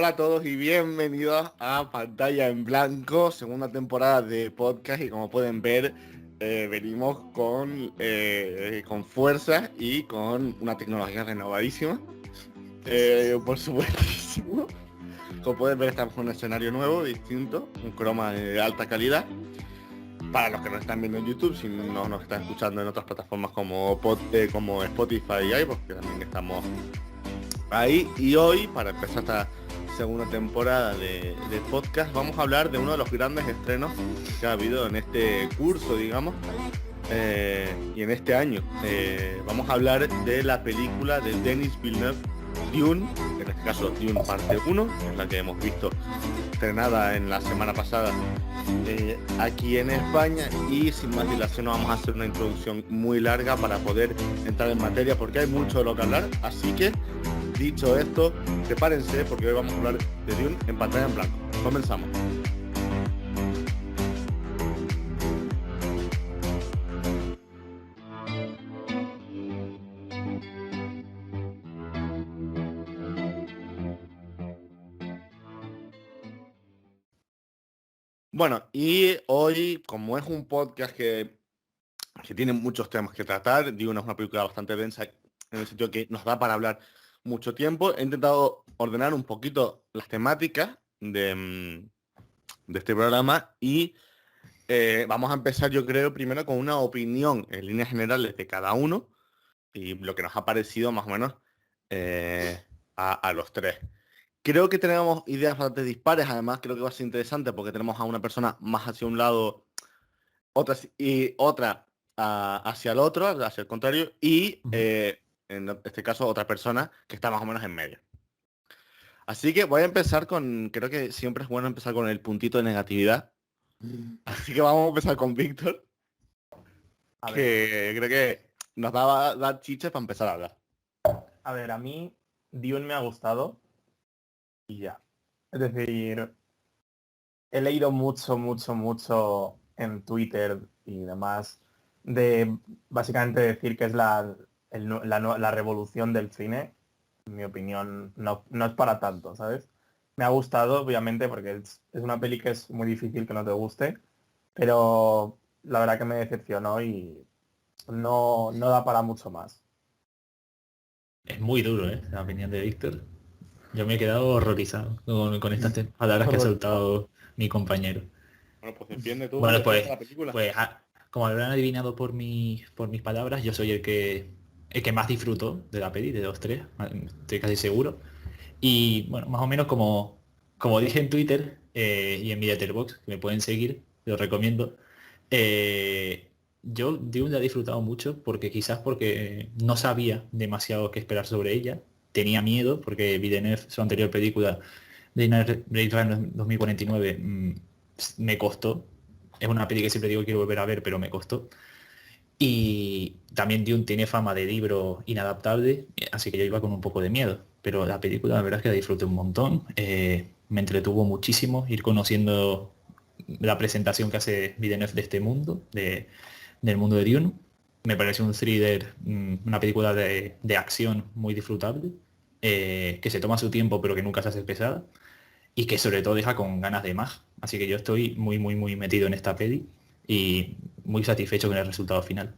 Hola a todos y bienvenidos a Pantalla en Blanco, segunda temporada de podcast y como pueden ver venimos con fuerza y con una tecnología renovadísima. Por supuesto, como pueden ver estamos en un escenario nuevo, distinto, un croma de alta calidad. Para los que nos están viendo en YouTube, si no nos están escuchando en otras plataformas como Spotify y iVoox, que también estamos ahí. Y hoy, para empezar esta segunda temporada de podcast, vamos a hablar de uno de los grandes estrenos que ha habido en este curso, digamos, y en este año. Vamos a hablar de la película de Denis Villeneuve, Dune, en este caso Dune parte 1, que es la que hemos visto estrenada en la semana pasada aquí en España, y sin más dilación vamos a hacer una introducción muy larga para poder entrar en materia porque hay mucho de lo que hablar, así que dicho esto, prepárense porque hoy vamos a hablar de Dune en pantalla en blanco. Comenzamos. Bueno, y hoy, como es un podcast que tiene muchos temas que tratar, Dune es una película bastante densa en el sentido que nos da para hablar mucho tiempo, he intentado ordenar un poquito las temáticas de este programa y vamos a empezar, yo creo, primero con una opinión en líneas generales de cada uno y lo que nos ha parecido más o menos a los tres. Creo que tenemos ideas bastante dispares, además creo que va a ser interesante porque tenemos a una persona más hacia un lado, otra hacia el otro, hacia el contrario, y en este caso otra persona que está más o menos en medio. Así que voy a empezar creo que siempre es bueno empezar con el puntito de negatividad. Así que vamos a empezar con Víctor, A ver, que creo que nos va a dar chiches para empezar a hablar. a mí Dune me ha gustado y ya. Es decir, he leído mucho en Twitter y demás de básicamente decir que es la revolución del cine. En mi opinión, no es para tanto, ¿sabes? Me ha gustado, obviamente, porque es una peli que es muy difícil que no te guste, pero la verdad que me decepcionó y no da para mucho más. Es muy duro, la opinión de Víctor. Yo me he quedado horrorizado con estas palabras que ha soltado mi compañero. Bueno, pues defiende tú, Bueno, defiende pues, la película. como habrán adivinado por mis palabras, yo soy el que más disfrutó de la peli, de los tres, estoy casi seguro. Y bueno, más o menos como dije en Twitter y en mi Letterboxd, que me pueden seguir, lo recomiendo. Yo Dune la he disfrutado mucho porque no sabía demasiado qué esperar sobre ella. Tenía miedo porque Villeneuve, su anterior película, Blade Runner 2049, me costó. Es una peli que siempre digo que quiero volver a ver, pero me costó. Y también Dune tiene fama de libro inadaptable, así que yo iba con un poco de miedo. Pero la película la verdad es que la disfruté un montón. Me entretuvo muchísimo ir conociendo la presentación que hace Villeneuve de este mundo, del mundo de Dune. Me parece un thriller, una película de acción muy disfrutable, que se toma su tiempo pero que nunca se hace pesada y que sobre todo deja con ganas de más. Así que yo estoy muy metido en esta peli y muy satisfecho con el resultado final.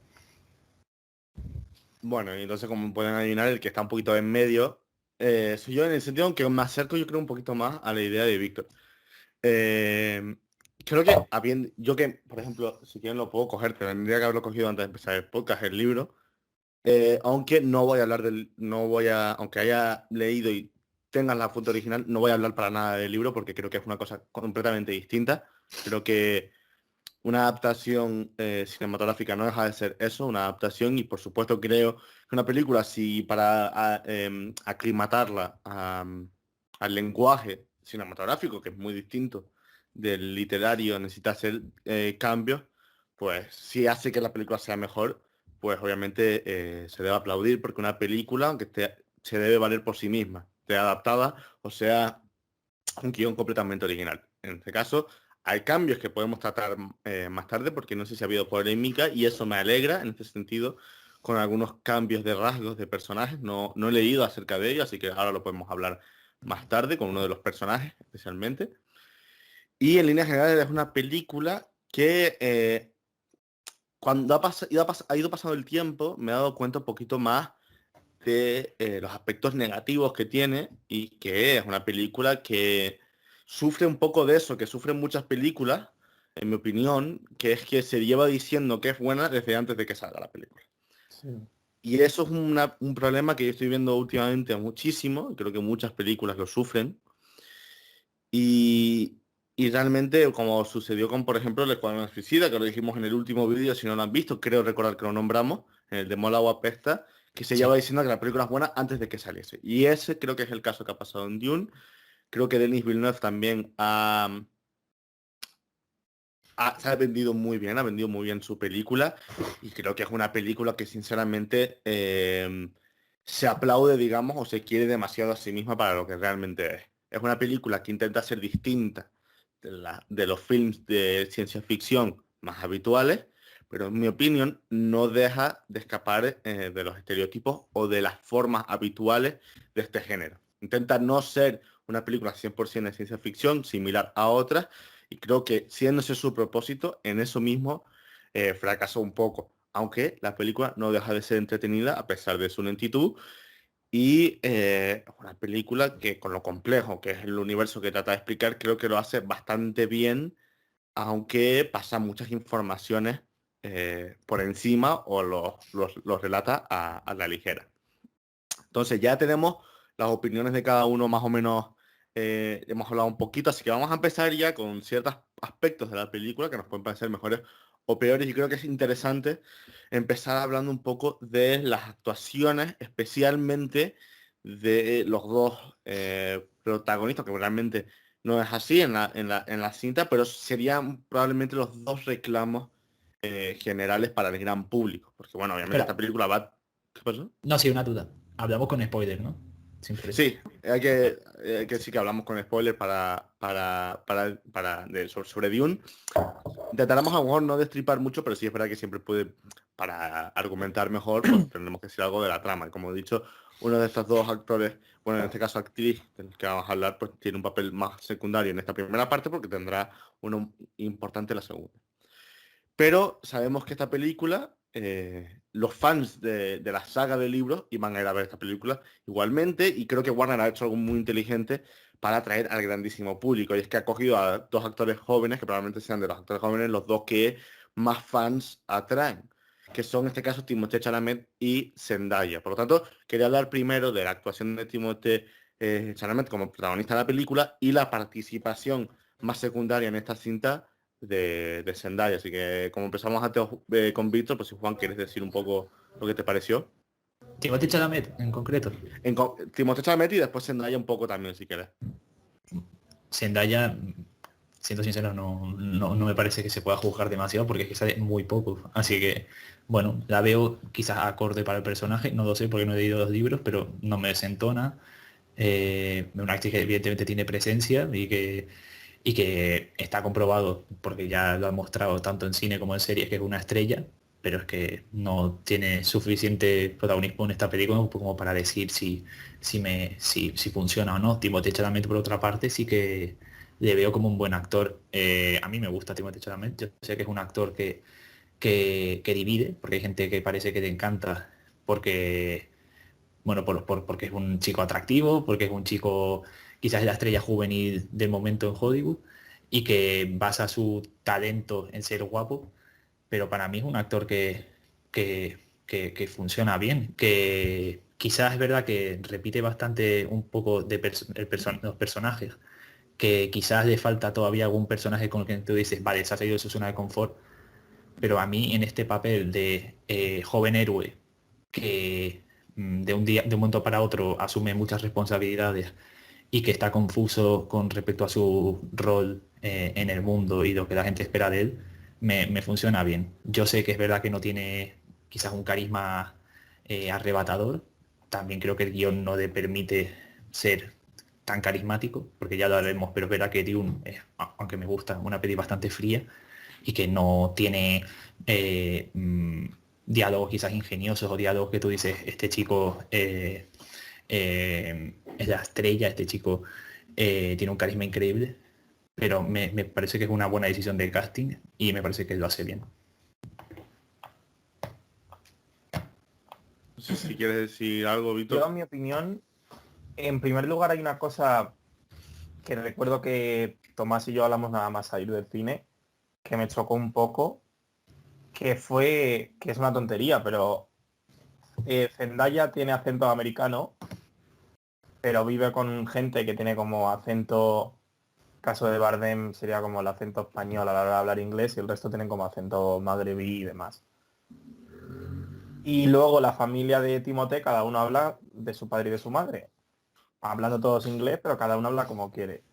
Bueno, y entonces como pueden adivinar, el que está un poquito en medio soy yo, en el sentido en que me acerco yo creo un poquito más a la idea de Víctor. Eh, Creo que yo que, por ejemplo, si quieren lo puedo coger, tendría que haberlo cogido antes de empezar el podcast, el libro. Aunque no voy a hablar aunque haya leído y tengan la fuente original, no voy a hablar para nada del libro porque creo que es una cosa completamente distinta. Creo que una adaptación cinematográfica no deja de ser eso, una adaptación, y por supuesto creo que una película, si para aclimatarla al lenguaje cinematográfico, que es muy distinto del literario, necesita hacer cambios, pues si hace que la película sea mejor, pues obviamente se debe aplaudir porque una película, se debe valer por sí misma, sea adaptada o sea un guión completamente original. En este caso, hay cambios que podemos tratar más tarde porque no sé si ha habido polémica y eso me alegra en este sentido con algunos cambios de rasgos de personajes. No he leído acerca de ello, así que ahora lo podemos hablar más tarde con uno de los personajes especialmente. Y en líneas generales es una película que cuando ha ido pasando el tiempo me he dado cuenta un poquito más de los aspectos negativos que tiene, y que es una película que sufre un poco de eso, que sufren muchas películas, en mi opinión, que es que se lleva diciendo que es buena desde antes de que salga la película. Sí. Y eso es un problema que yo estoy viendo últimamente muchísimo, y creo que muchas películas lo sufren. Y, y realmente, como sucedió con, por ejemplo, El Escuadrón Suicida, que lo dijimos en el último vídeo, si no lo han visto, creo recordar que lo nombramos, en el de Mola o Apesta, que se Sí. lleva diciendo que la película es buena antes de que saliese. Y ese creo que es el caso que ha pasado en Dune. Creo que Denis Villeneuve también se ha vendido muy bien, ha vendido muy bien su película, y creo que es una película que sinceramente se aplaude, digamos, o se quiere demasiado a sí misma para lo que realmente es. Es una película que intenta ser distinta de los films de ciencia ficción más habituales, pero en mi opinión no deja de escapar de los estereotipos o de las formas habituales de este género. Intenta no ser una película 100% de ciencia ficción, similar a otras, y creo que siendo ese su propósito, en eso mismo fracasó un poco. Aunque la película no deja de ser entretenida a pesar de su lentitud. Y una película que, con lo complejo que es el universo que trata de explicar, creo que lo hace bastante bien, aunque pasa muchas informaciones por encima o los relata a la ligera. Entonces ya tenemos las opiniones de cada uno más o menos, hemos hablado un poquito, así que vamos a empezar ya con ciertos aspectos de la película que nos pueden parecer mejores o peores, y creo que es interesante empezar hablando un poco de las actuaciones, especialmente de los dos protagonistas, que realmente no es así en la cinta, pero serían probablemente los dos reclamos generales para el gran público, porque bueno, obviamente Espera, esta película va... ¿Qué pasó? no, sí, una duda. Hablamos con spoiler, ¿no? Siempre. Sí, hay que sí que hablamos con spoilers sobre Dune. Intentaremos a lo mejor no destripar mucho, pero sí es verdad que siempre puede, para argumentar mejor, pues tendremos que decir algo de la trama. Y como he dicho, uno de estos dos actores, bueno, en este caso actriz, del que vamos a hablar, pues tiene un papel más secundario en esta primera parte, porque tendrá uno importante en la segunda. Pero sabemos que esta película, los fans de la saga de libros iban a ir a ver esta película igualmente, y creo que Warner ha hecho algo muy inteligente para atraer al grandísimo público, y es que ha cogido a dos actores jóvenes, que probablemente sean de los actores jóvenes los dos que más fans atraen, que son en este caso Timothée Chalamet y Zendaya. Por lo tanto, quería hablar primero de la actuación de Timothée Chalamet como protagonista de la película, y la participación más secundaria en esta cinta de Zendaya. Así que como empezamos antes con Víctor, pues si Juan quieres decir un poco lo que te pareció. Timothée Chalamet, en concreto. Timothée Chalamet y después Zendaya un poco también, si quieres. Zendaya, siendo sincero, no me parece que se pueda juzgar demasiado porque es que sale muy poco. Así que, bueno, la veo quizás acorde para el personaje, no lo sé porque no he leído los libros, pero no me desentona. Una actriz que evidentemente tiene presencia y que está comprobado, porque ya lo ha mostrado tanto en cine como en series, que es una estrella, pero es que no tiene suficiente protagonismo en esta película como para decir si funciona o no. Timothée Chalamet, por otra parte, sí que le veo como un buen actor. A mí me gusta Timothée Chalamet, yo sé que es un actor que divide, porque hay gente que parece que le encanta porque, bueno, porque es un chico atractivo, porque es un chico quizás la estrella juvenil del momento en Hollywood y que basa su talento en ser guapo, pero para mí es un actor que funciona bien, que quizás es verdad que repite bastante un poco los personajes, que quizás le falta todavía algún personaje con el que tú dices, vale, se ha salido de su zona de confort, pero a mí en este papel de joven héroe que de un momento para otro asume muchas responsabilidades y que está confuso con respecto a su rol en el mundo y lo que la gente espera de él, me funciona bien. Yo sé que es verdad que no tiene quizás un carisma arrebatador. También creo que el guión no le permite ser tan carismático, porque ya lo haremos, pero es verdad que Dune, aunque me gusta, una peli bastante fría y que no tiene diálogos quizás ingeniosos o diálogos que tú dices, este chico es la estrella, este chico tiene un carisma increíble, pero me parece que es una buena decisión de casting y me parece que lo hace bien. No sé si quieres decir algo, Yo, Víctor. en mi opinión, en primer lugar hay una cosa que recuerdo que Tomás y yo hablamos nada más a ir del cine, que me chocó un poco, que es una tontería, pero Zendaya tiene acento americano, pero vive con gente que tiene como acento, caso de Bardem sería como el acento español a la hora de hablar inglés y el resto tienen como acento magrebí y demás. Y luego la familia de Timothée, cada uno habla de su padre y de su madre, hablando todos inglés, pero cada uno habla como quiere.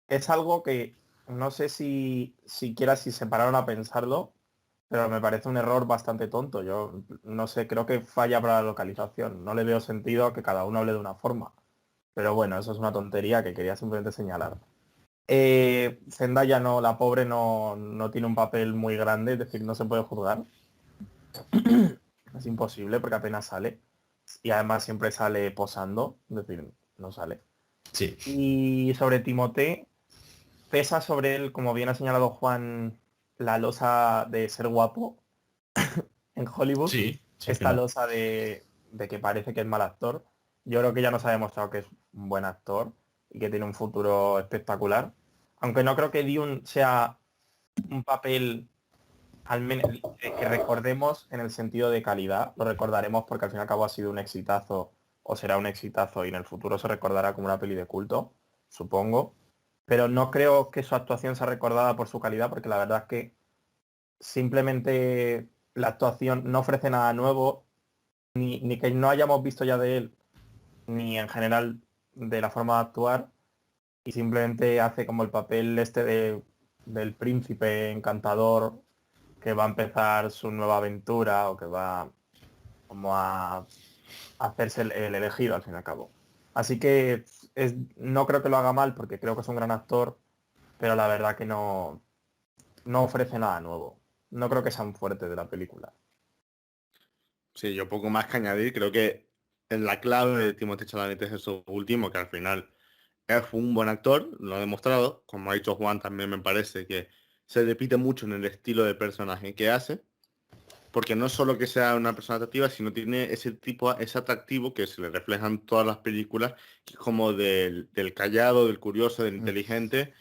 Es algo que no sé si siquiera si se pararon a pensarlo, pero me parece un error bastante tonto. Yo no sé, creo que falla para la localización. No le veo sentido a que cada uno hable de una forma. Pero bueno, eso es una tontería que quería simplemente señalar. Zendaya no, la pobre no tiene un papel muy grande, es decir, no se puede juzgar. Es imposible porque apenas sale. Y además siempre sale posando, es decir, no sale. Sí. Y sobre Timothée, pesa sobre él, como bien ha señalado Juan, la losa de ser guapo en Hollywood. Sí, Esta claro. losa de que parece que es mal actor. Yo creo que ya nos ha demostrado que es un buen actor y que tiene un futuro espectacular. Aunque no creo que Dune sea un papel al menos que recordemos en el sentido de calidad. Lo recordaremos porque al fin y al cabo ha sido un exitazo o será un exitazo y en el futuro se recordará como una peli de culto, supongo. Pero no creo que su actuación sea recordada por su calidad porque la verdad es que simplemente la actuación no ofrece nada nuevo, ni que no hayamos visto ya de él, ni en general de la forma de actuar, y simplemente hace como el papel del príncipe encantador que va a empezar su nueva aventura o que va como a hacerse el elegido al fin y al cabo. Así que no creo que lo haga mal porque creo que es un gran actor, pero la verdad que no ofrece nada nuevo. No creo que sea un fuerte de la película. Sí, yo poco más que añadir. Creo que en la clave de Timothée Chalamet es eso último, que al final es un buen actor, lo ha demostrado. Como ha dicho Juan, también me parece que se repite mucho en el estilo de personaje que hace. Porque no es solo que sea una persona atractiva, sino tiene ese tipo, ese atractivo que se le refleja en todas las películas, que es como del callado, del curioso, del inteligente,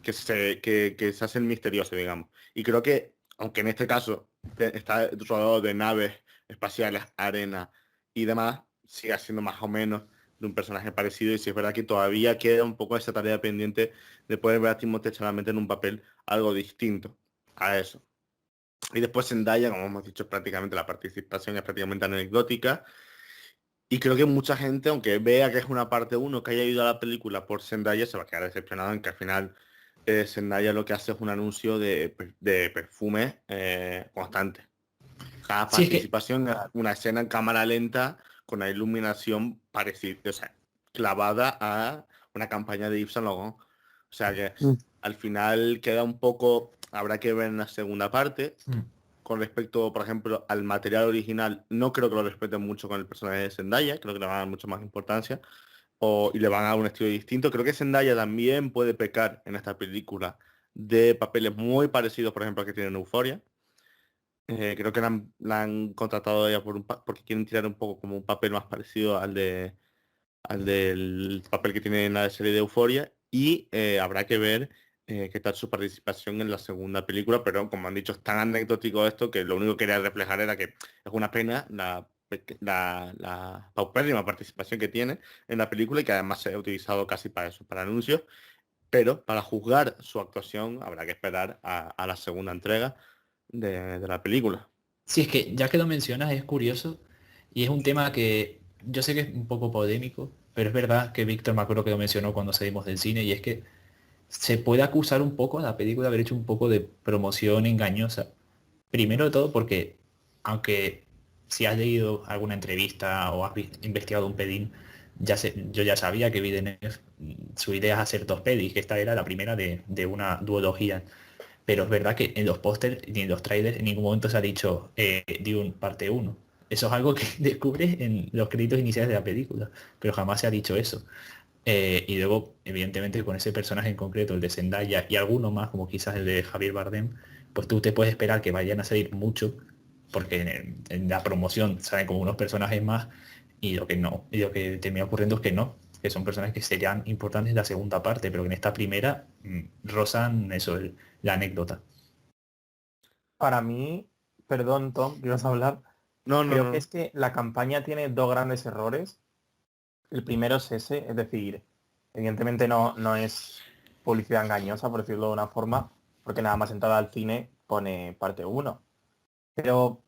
que se hace el misterioso, digamos. Y creo que, aunque en este caso está rodeado de naves espaciales, arena y demás, sigue siendo más o menos de un personaje parecido. Y si es verdad que todavía queda un poco esa tarea pendiente de poder ver a Timothée Chalamet en un papel algo distinto a eso. Y después Zendaya, como hemos dicho, prácticamente la participación es prácticamente anecdótica. Y creo que mucha gente, aunque vea que es una parte uno que haya ido a la película por Zendaya, se va a quedar decepcionado en que al final Zendaya lo que hace es un anuncio de perfume constante. Cada Sí, es que participación es una escena en cámara lenta con una iluminación parecida, o sea, clavada a una campaña de Yves Saint Laurent. O sea que al final queda un poco, habrá que ver en la segunda parte. Con respecto, por ejemplo, al material original, no creo que lo respeten mucho con el personaje de Zendaya, creo que le van a dar mucha más importancia y le van a dar un estilo distinto. Creo que Zendaya también puede pecar en esta película de papeles muy parecidos, por ejemplo, al que tiene en Euphoria. Creo que la han contratado ya porque quieren tirar un poco como un papel más parecido al del papel que tiene en la serie de Euphoria y habrá que ver qué tal su participación en la segunda película, pero como han dicho, es tan anecdótico esto que lo único que quería reflejar era que es una pena la paupérrima participación que tiene en la película y que además se ha utilizado casi para eso, para anuncios, pero para juzgar su actuación habrá que esperar a la segunda entrega de la película. sí, es que ya que lo mencionas es curioso y es un tema que yo sé que es un poco polémico, pero es verdad que Víctor me acuerdo que lo mencionó cuando salimos del cine y es que se puede acusar un poco a la película de haber hecho un poco de promoción engañosa. Primero de todo porque, aunque si has leído alguna entrevista o has investigado un pelín, yo ya sabía que Villeneuve, su idea es hacer dos pelis, que esta era la primera de una duología. Pero es verdad que en los pósters ni en los trailers en ningún momento se ha dicho Dune parte uno. Eso es algo que descubres en los créditos iniciales de la película, pero jamás se ha dicho eso. Y luego, evidentemente, con ese personaje en concreto, el de Zendaya y alguno más, como quizás el de Javier Bardem, pues tú te puedes esperar que vayan a salir mucho, porque en la promoción salen como unos personajes más, y lo que no, y lo que termina ocurriendo es que no, que son personajes que serían importantes en la segunda parte, pero que en esta primera rozan eso, la anécdota. Para mí, perdón Tom, que ibas a hablar, No, no, creo que no. es que la campaña tiene dos grandes errores. El primero es ese, es decir, evidentemente no es publicidad engañosa, por decirlo de una forma, porque nada más entrada al cine pone parte uno. Pero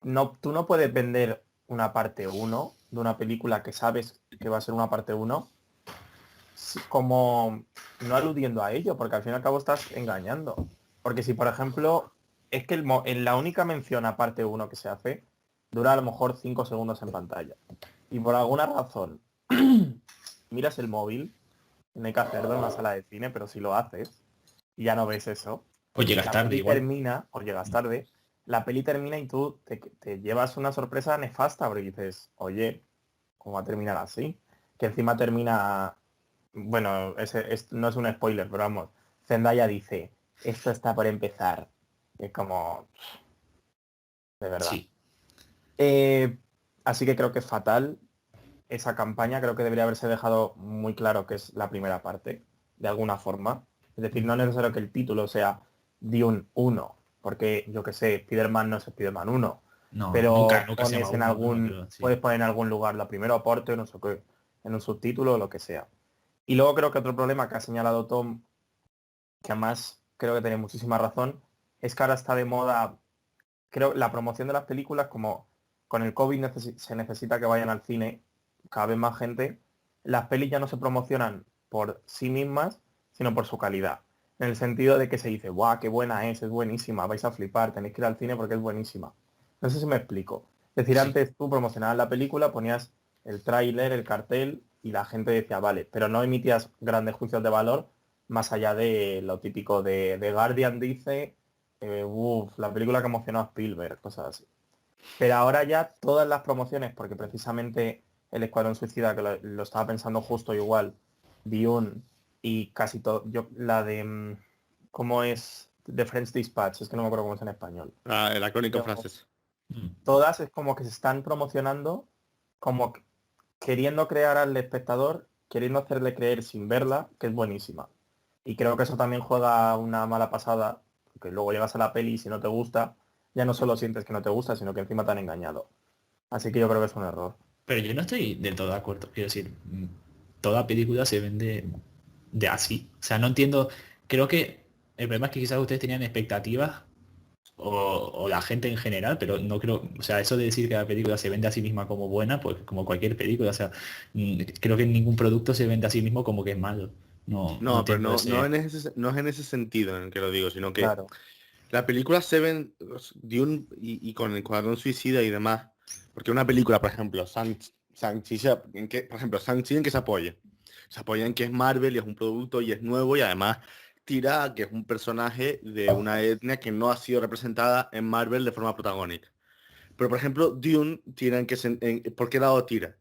no, tú no puedes vender una parte uno de una película que sabes que va a ser una parte uno como no aludiendo a ello, porque al fin y al cabo estás engañando. Porque si, por ejemplo, es que en la única mención a parte uno que se hace, dura a lo mejor 5 segundos en pantalla. Y por alguna razón miras el móvil, no hay que hacerlo en una sala de cine, pero si lo haces y ya no ves eso, O llegas la tarde peli igual. termina, o llegas tarde, la peli termina y tú te llevas una sorpresa nefasta, porque dices, oye, ¿cómo va a terminar así? Que encima termina, bueno, no es un spoiler, pero vamos, Zendaya dice, esto está por empezar. Es como, de verdad. Sí. Eh, Así que creo que es fatal esa campaña, creo que debería haberse dejado muy claro que es la primera parte, de alguna forma. Es decir, no es necesario que el título sea Dune 1, porque yo que sé, Spider-Man no es Spider-Man 1, No, nunca, pero nunca se llama uno, ¿no? Pero sí. puedes poner en algún lugar la primera parte, no sé qué, en un subtítulo o lo que sea. Y luego creo que otro problema que ha señalado Tom, que además creo que tiene muchísima razón, es que ahora está de moda, creo, la promoción de las películas, como con el COVID se necesita que vayan al cine cada vez más gente, las pelis ya no se promocionan por sí mismas, sino por su calidad. En el sentido de que se dice, ¡guau, qué buena es buenísima, vais a flipar, tenéis que ir al cine porque es buenísima! No sé si me explico. Es decir, Sí. antes tú promocionabas la película, ponías el tráiler, el cartel, y la gente decía, vale, pero no emitías grandes juicios de valor más allá de lo típico de The Guardian dice, la película que emocionó a Spielberg, cosas así. Pero ahora ya todas las promociones, porque precisamente el Escuadrón Suicida, que lo estaba pensando justo igual, Dune y casi todo, yo la de, ¿cómo es? The French Dispatch, es que no me acuerdo cómo es en español. Ah, el acrónico Pero francés. Mm. todas es como que se están promocionando como queriendo crear al espectador, queriendo hacerle creer sin verla, que es buenísima. Y creo que eso también juega una mala pasada, porque luego llegas a la peli y si no te gusta, ya no solo sientes que no te gusta, sino que encima te han engañado. Así que yo creo que es un error. Pero yo no estoy del todo de acuerdo. Quiero decir, toda película se vende de así. O sea, no entiendo. Creo que el problema es que quizás ustedes tenían expectativas o la gente en general, pero no creo, o sea, eso de decir que la película se vende a sí misma como buena, pues como cualquier película, o sea, creo que ningún producto se vende a sí mismo como que es malo. No, no No, pero entiendo ese. no es en ese sentido en el que lo digo, sino que Claro. la película Seven y con el Escuadrón Suicida y demás, porque una película, por ejemplo, por ejemplo, Shang-Chi en que se apoya. Se apoya en que es Marvel y es un producto y es nuevo y además tira a que es un personaje de una etnia que no ha sido representada en Marvel de forma protagónica. Pero, por ejemplo, Dune tira ¿por qué lado tira?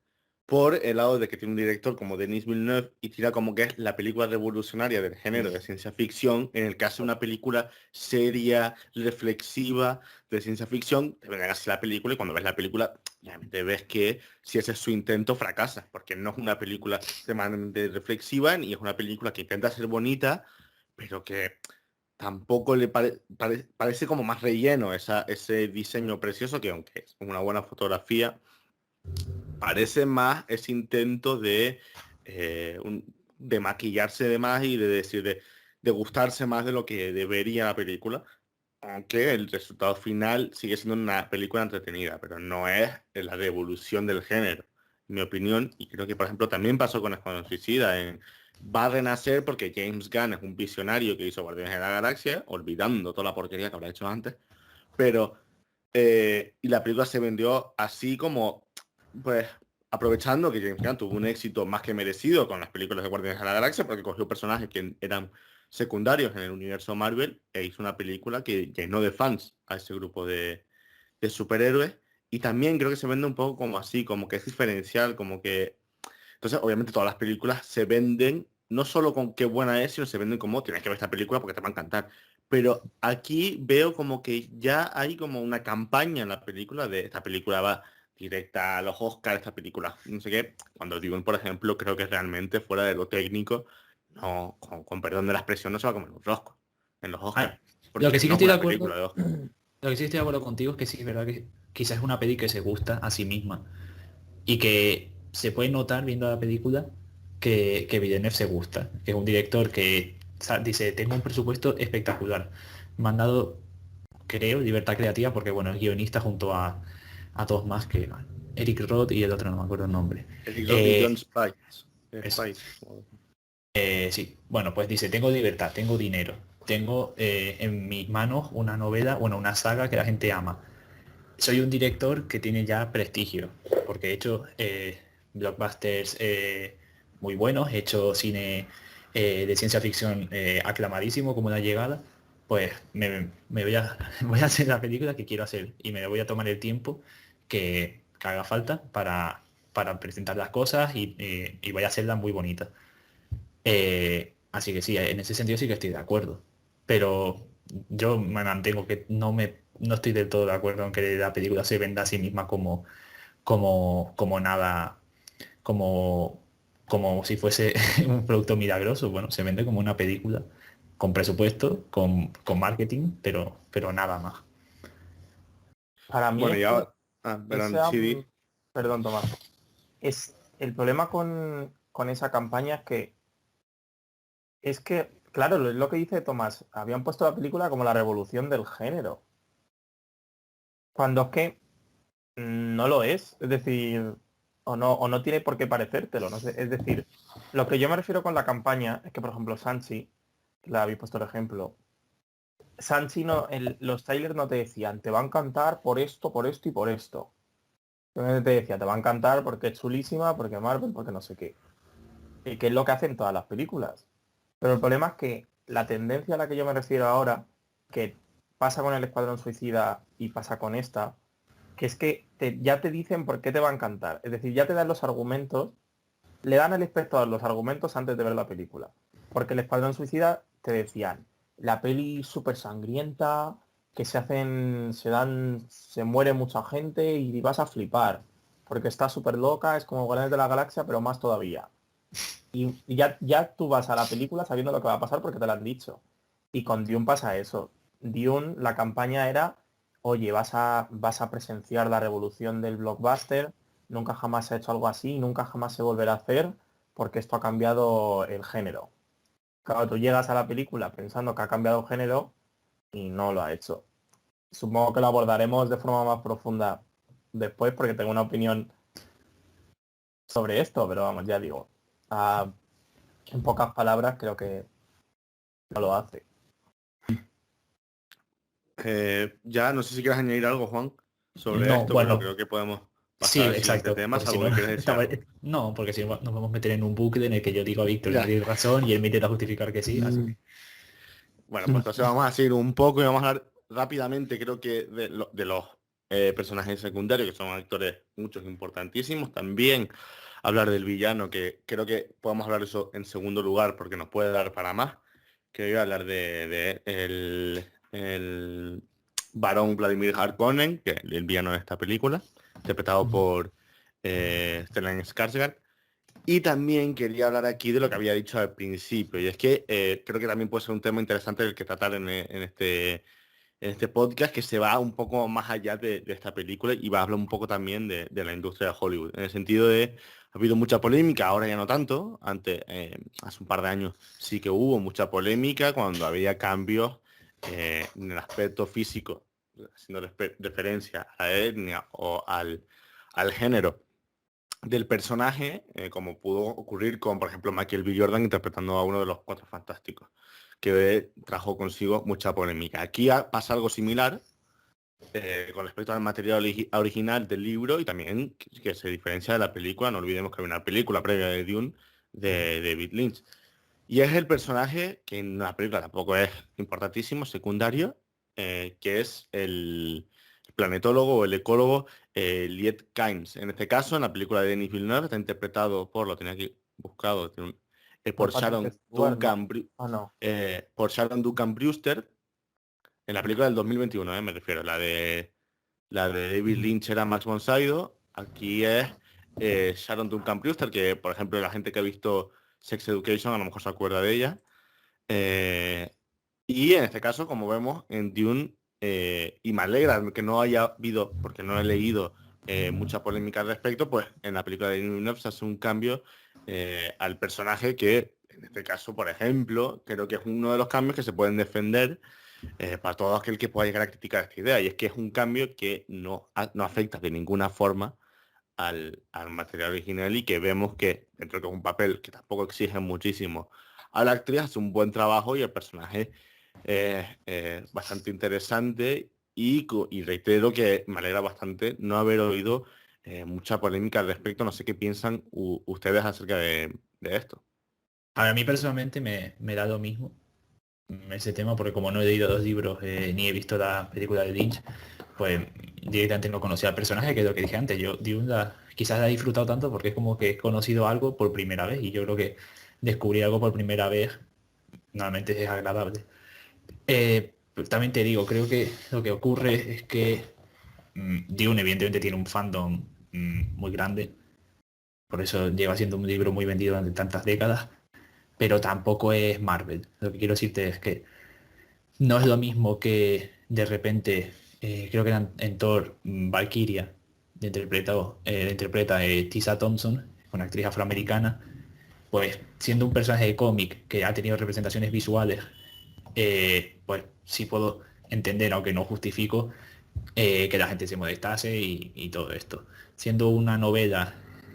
Por el lado de que tiene un director como Denis Villeneuve y tira como que es la película revolucionaria del género de ciencia ficción, en el que hace una película seria, reflexiva de ciencia ficción, te vengan así la película y cuando ves la película, obviamente ves que si ese es su intento, fracasa, porque no es una película extremadamente reflexiva ni es una película que intenta ser bonita, pero que tampoco parece como más relleno ese diseño precioso que aunque es una buena fotografía, parece más ese intento de maquillarse de más y de decir, de gustarse más de lo que debería la película, aunque el resultado final sigue siendo una película entretenida, pero no es la revolución del género, en mi opinión, y creo que por ejemplo también pasó con Escuadrón Suicida, va a renacer porque James Gunn es un visionario que hizo Guardianes de la Galaxia, olvidando toda la porquería que habrá hecho antes, pero y la película se vendió así como, pues, aprovechando que James Gunn tuvo un éxito más que merecido con las películas de Guardianes de la Galaxia, porque cogió personajes que eran secundarios en el universo Marvel e hizo una película que llenó de fans a ese grupo de superhéroes Y también creo que se vende un poco como así, como que es diferencial, como que... Entonces, obviamente todas las películas se venden no solo con qué buena es, sino se venden como tienes que ver esta película porque te va a encantar. Pero aquí veo como que ya hay como una campaña en la película de esta película va directa a los Oscars, esta película, no sé qué. Cuando Dune, por ejemplo, creo que realmente fuera de lo técnico, no, con perdón de la expresión, no se va a comer un rosco en los Oscars. Ah, lo Porque que es que sí que no es estoy de una acuerdo, película de Oscar. lo que sí estoy de acuerdo contigo es que sí es verdad que quizás es una peli que se gusta a sí misma y que se puede notar viendo la película que Villeneuve se gusta, que es un director que dice, tengo un presupuesto espectacular. Me han dado, creo, libertad creativa porque, bueno, es guionista junto a dos más que Eric Roth y el otro no me acuerdo el nombre. Eric Roth y John Spice. Eso. Spice. Sí, bueno, pues dice, tengo libertad, tengo dinero, tengo en mis manos una novela, bueno, una saga que la gente ama. Soy un director que tiene ya prestigio, porque he hecho blockbusters muy buenos, he hecho cine de ciencia ficción aclamadísimo como La Llegada, pues me voy a, voy a hacer la película que quiero hacer y me voy a tomar el tiempo que haga falta para presentar las cosas y voy a hacerlas muy bonitas. Así que sí, en ese sentido sí que estoy de acuerdo. Pero yo me mantengo que no estoy del todo de acuerdo en que la película se venda a sí misma como nada, como, como si fuese un producto milagroso. Bueno, se vende como una película con presupuesto, con marketing, pero nada más. Para mí Bueno, es y que ahora... Ah, ese, verán, sí, perdón, Tomás, es el problema con esa campaña es que, claro, es lo que dice Tomás, habían puesto la película como la revolución del género, cuando es que no lo es decir, o no tiene por qué parecértelo, no sé, es decir, lo que yo me refiero con la campaña es que, por ejemplo, Sanchi, la habéis puesto el ejemplo, Sanchi no, los trailers no te decían, te va a encantar por esto y por esto. Simplemente te decía, te va a encantar porque es chulísima, porque Marvel, porque no sé qué. Y que es lo que hacen todas las películas. Pero el problema es que la tendencia a la que yo me refiero ahora, que pasa con el Escuadrón Suicida y pasa con esta, que es que ya te dicen por qué te va a encantar. Es decir, ya te dan los argumentos, le dan al espectador los argumentos antes de ver la película. Porque el Escuadrón Suicida te decían, la peli súper sangrienta, que se muere mucha gente y vas a flipar. Porque está súper loca, es como Guardianes de la Galaxia, pero más todavía. Y ya tú vas a la película sabiendo lo que va a pasar porque te lo han dicho. Y con Dune pasa eso. Dune, la campaña era, oye, vas a presenciar la revolución del blockbuster, nunca jamás se ha hecho algo así, nunca jamás se volverá a hacer, porque esto ha cambiado el género. Claro, tú llegas a la película pensando que ha cambiado el género y no lo ha hecho. Supongo que lo abordaremos de forma más profunda después porque tengo una opinión sobre esto, pero vamos, ya digo. ah, en pocas palabras creo que no lo hace. ya no sé si quieres añadir algo, Juan, sobre No, esto, pero bueno, creo que podemos sí, pasar al siguiente exacto, tema, porque si salvo no, que quieres decir algo. no, porque si no nos vamos a meter en un bucle en el que yo digo a Víctor y no Ya. tiene razón y él me intenta justificar que sí, así que... Bueno, pues entonces vamos a seguir un poco y vamos a hablar rápidamente, creo que de los personajes secundarios, que son actores muchos importantísimos. También hablar del villano, que creo que podemos hablar eso en segundo lugar porque nos puede dar para más. Que voy a hablar de el varón Vladimir Harkonnen, que es el villano de esta película, interpretado por Stellan Skarsgård. Y también quería hablar aquí de lo que había dicho al principio, y es que creo que también puede ser un tema interesante del que tratar en este podcast, que se va un poco más allá de esta película y va a hablar un poco también de la industria de Hollywood, en el sentido de, ha habido mucha polémica, ahora ya no tanto, antes, hace un par de años sí que hubo mucha polémica cuando había cambios en el aspecto físico, haciendo referencia a la etnia o al género del personaje, como pudo ocurrir con, por ejemplo, Michael B. Jordan interpretando a uno de los Cuatro Fantásticos, que trajo consigo mucha polémica. Aquí pasa algo similar con respecto al material original del libro y también que se diferencia de la película. No olvidemos que hay una película previa de Dune de David Lynch. Y es el personaje que en la película tampoco es importantísimo, secundario, que es el planetólogo o el ecólogo Liet Kynes. En este caso, en la película de Denis Villeneuve, está interpretado por, lo tenía aquí buscado, Por por Patrick Stewart, ¿no? Duncan, Ah, no. por Sharon Duncan Brewster, en la película del 2021, me refiero, la de David Lynch era Max von Sydow, aquí es Sharon Duncan Brewster, que por ejemplo la gente que ha visto Sex Education a lo mejor se acuerda de ella. Y en este caso, como vemos en Dune, y me alegra que no haya habido, porque no he leído mucha polémica al respecto, pues en la película de Denis Villeneuve se hace un cambio al personaje que, en este caso, por ejemplo, creo que es uno de los cambios que se pueden defender para todo aquel que pueda llegar a criticar esta idea, y es que es un cambio que no afecta de ninguna forma al material original y que vemos que, dentro de que es un papel que tampoco exige muchísimo a la actriz, hace un buen trabajo y el personaje es bastante interesante y reitero que me alegra bastante no haber oído mucha polémica al respecto. No sé qué piensan ustedes acerca de esto. A ver, a mí personalmente me da lo mismo ese tema, porque como no he leído los libros ni he visto la película de Lynch, pues directamente no conocía al personaje, que es lo que dije antes. Yo Dune quizás la he disfrutado tanto porque es como que he conocido algo por primera vez y yo creo que descubrir algo por primera vez normalmente es agradable. Pero también te digo, creo que lo que ocurre es que Dune evidentemente tiene un fandom muy grande, por eso lleva siendo un libro muy vendido durante tantas décadas, pero tampoco es Marvel. Lo que quiero decirte es que no es lo mismo que de repente, creo que en Thor, Valkyria, la interpreta Tessa Thompson, una actriz afroamericana, pues siendo un personaje de cómic que ha tenido representaciones visuales, pues sí puedo entender, aunque no justifico, que la gente se molestase y todo esto. Siendo una novela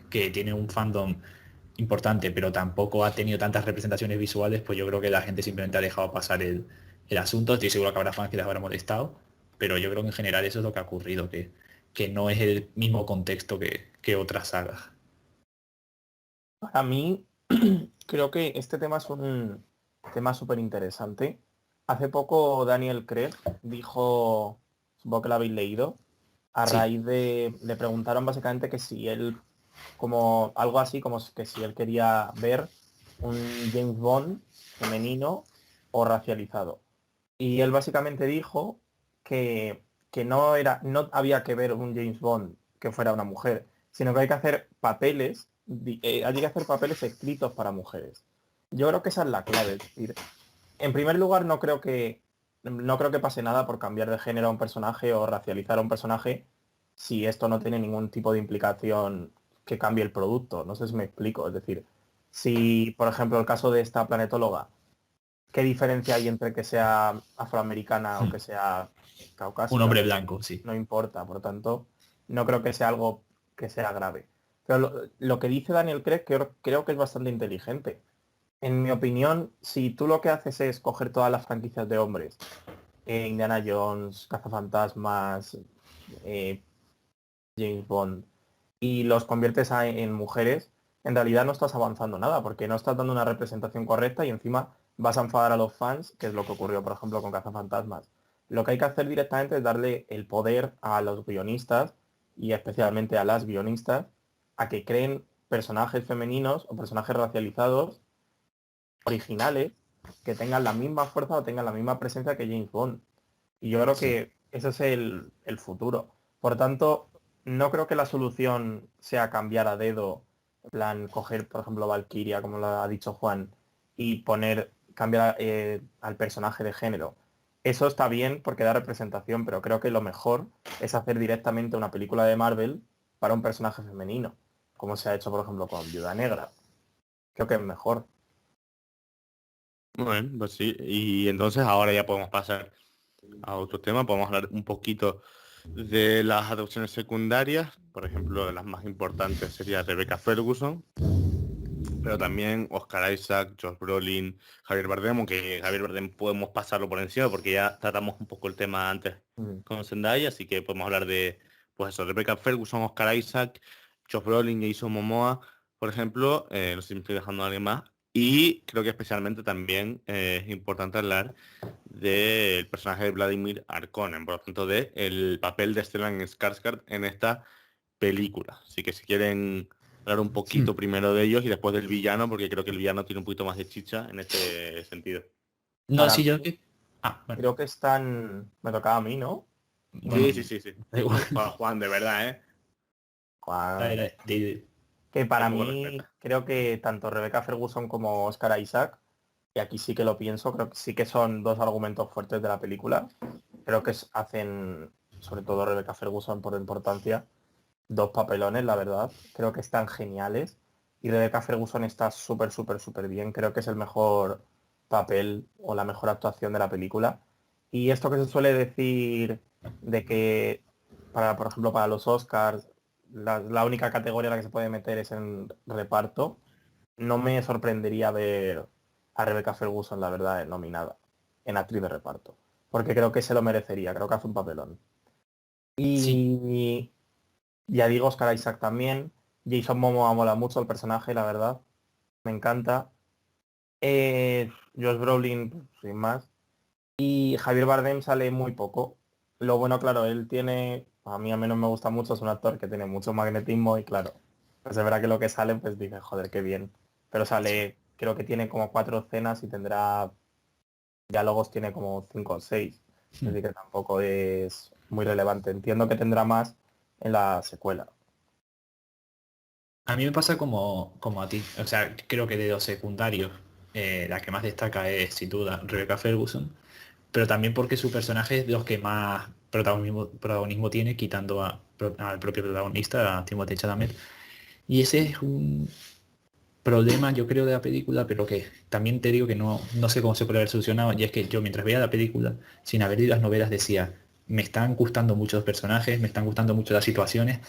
que tiene un fandom importante, pero tampoco ha tenido tantas representaciones visuales, pues yo creo que la gente simplemente ha dejado pasar el asunto. Estoy seguro que habrá fans que les habrá molestado, pero yo creo que en general eso es lo que ha ocurrido, que no es el mismo contexto que otras sagas. Para mí, creo que este tema es un tema súper interesante. Hace poco Daniel Craig dijo, supongo que lo habéis leído, a Sí, raíz de, le preguntaron básicamente que si él, como algo así, como que si él quería ver un James Bond femenino o racializado. Y él básicamente dijo que no había que ver un James Bond que fuera una mujer, sino que hay que hacer papeles, hay que hacer papeles escritos para mujeres. Yo creo que esa es la clave. Es decir, en primer lugar, no creo que pase nada por cambiar de género a un personaje o racializar a un personaje si esto no tiene ningún tipo de implicación que cambie el producto. No sé si me explico. Es decir, si, por ejemplo, el caso de esta planetóloga, ¿qué diferencia hay entre que sea afroamericana o que sea un caucásica? hombre blanco, sí. No importa, por lo tanto, no creo que sea algo que sea grave. Pero lo que dice Daniel Craig creo que es bastante inteligente. En mi opinión, si tú lo que haces es coger todas las franquicias de hombres, Indiana Jones, Cazafantasmas, eh, James Bond, y los conviertes en mujeres, en realidad no estás avanzando nada, porque no estás dando una representación correcta y encima vas a enfadar a los fans, que es lo que ocurrió, por ejemplo, con Cazafantasmas. Lo que hay que hacer directamente es darle el poder a los guionistas y especialmente a las guionistas a que creen personajes femeninos o personajes racializados originales que tengan la misma fuerza o tengan la misma presencia que James Bond. Y yo creo Sí. que ese es el futuro. Por tanto, no creo que la solución sea cambiar a dedo, en plan, coger, por ejemplo, Valkyria, como lo ha dicho Juan, y cambiar al personaje de género. Eso está bien porque da representación, pero creo que lo mejor es hacer directamente una película de Marvel para un personaje femenino, como se ha hecho, por ejemplo, con Viuda Negra. Creo que es mejor. Bueno, pues sí, y entonces ahora ya podemos pasar a otro tema, podemos hablar un poquito de las adopciones secundarias. Por ejemplo, de las más importantes sería Rebecca Ferguson, pero también Oscar Isaac, Josh Brolin, Javier Bardem, aunque Javier Bardem podemos pasarlo por encima porque ya tratamos un poco el tema antes Mm. con Zendaya, así que podemos hablar de, pues eso, Rebecca Ferguson, Oscar Isaac, Josh Brolin, Jason Momoa, por ejemplo, no sé si me estoy dejando a alguien más. Y creo que especialmente también es importante hablar del personaje de Vladimir Harkonnen, por lo tanto, de el papel de Stellan Skarsgård en esta película. Así que si quieren hablar un poquito primero de ellos y después del villano, porque creo que el villano tiene un poquito más de chicha en este sentido. No, Para sí, yo mí, que... Ah, bueno, creo que están... Me tocaba a mí, ¿no? bueno, Sí. da igual. Bueno, Juan, de verdad, ¿eh? Juan. Dale, dale, Que Un para poco mí, respeta. creo que tanto Rebecca Ferguson como Oscar Isaac, y aquí sí que lo pienso, creo que sí que son dos argumentos fuertes de la película. Creo que hacen, sobre todo Rebecca Ferguson por importancia, dos papelones, la verdad. Creo que están geniales. Y Rebecca Ferguson está súper bien. Creo que es el mejor papel o la mejor actuación de la película. Y esto que se suele decir de que, para, por ejemplo, para los Oscars, la única categoría en la que se puede meter es en reparto, no me sorprendería ver a Rebecca Ferguson, la verdad, nominada en actriz de reparto. Porque creo que se lo merecería, creo que hace un papelón. sí. Y ya digo, Oscar Isaac también. Jason Momoa mola mucho el personaje, la verdad. Me encanta. Josh Brolin, sin más. Y Javier Bardem sale muy poco. Lo bueno, claro, él tiene, a mí al menos me gusta mucho, es un actor que tiene mucho magnetismo y claro, pues es verdad que lo que sale, pues dice, joder, qué bien. Pero sale, creo que tiene como 4 escenas y tendrá, diálogos tiene como 5 o 6. Hmm. Así que tampoco es muy relevante. Entiendo que tendrá más en la secuela. A mí me pasa como a ti. O sea, creo que de los secundarios, la que más destaca es, sin duda, Rebecca Ferguson, pero también porque su personaje es de los que más protagonismo tiene, quitando al propio protagonista, a Timothée Chalamet. Y ese es un problema, yo creo, de la película, pero que también te digo que no sé cómo se puede haber solucionado, y es que yo mientras veía la película, sin haber leído las novelas, decía, me están gustando mucho los personajes, me están gustando mucho las situaciones,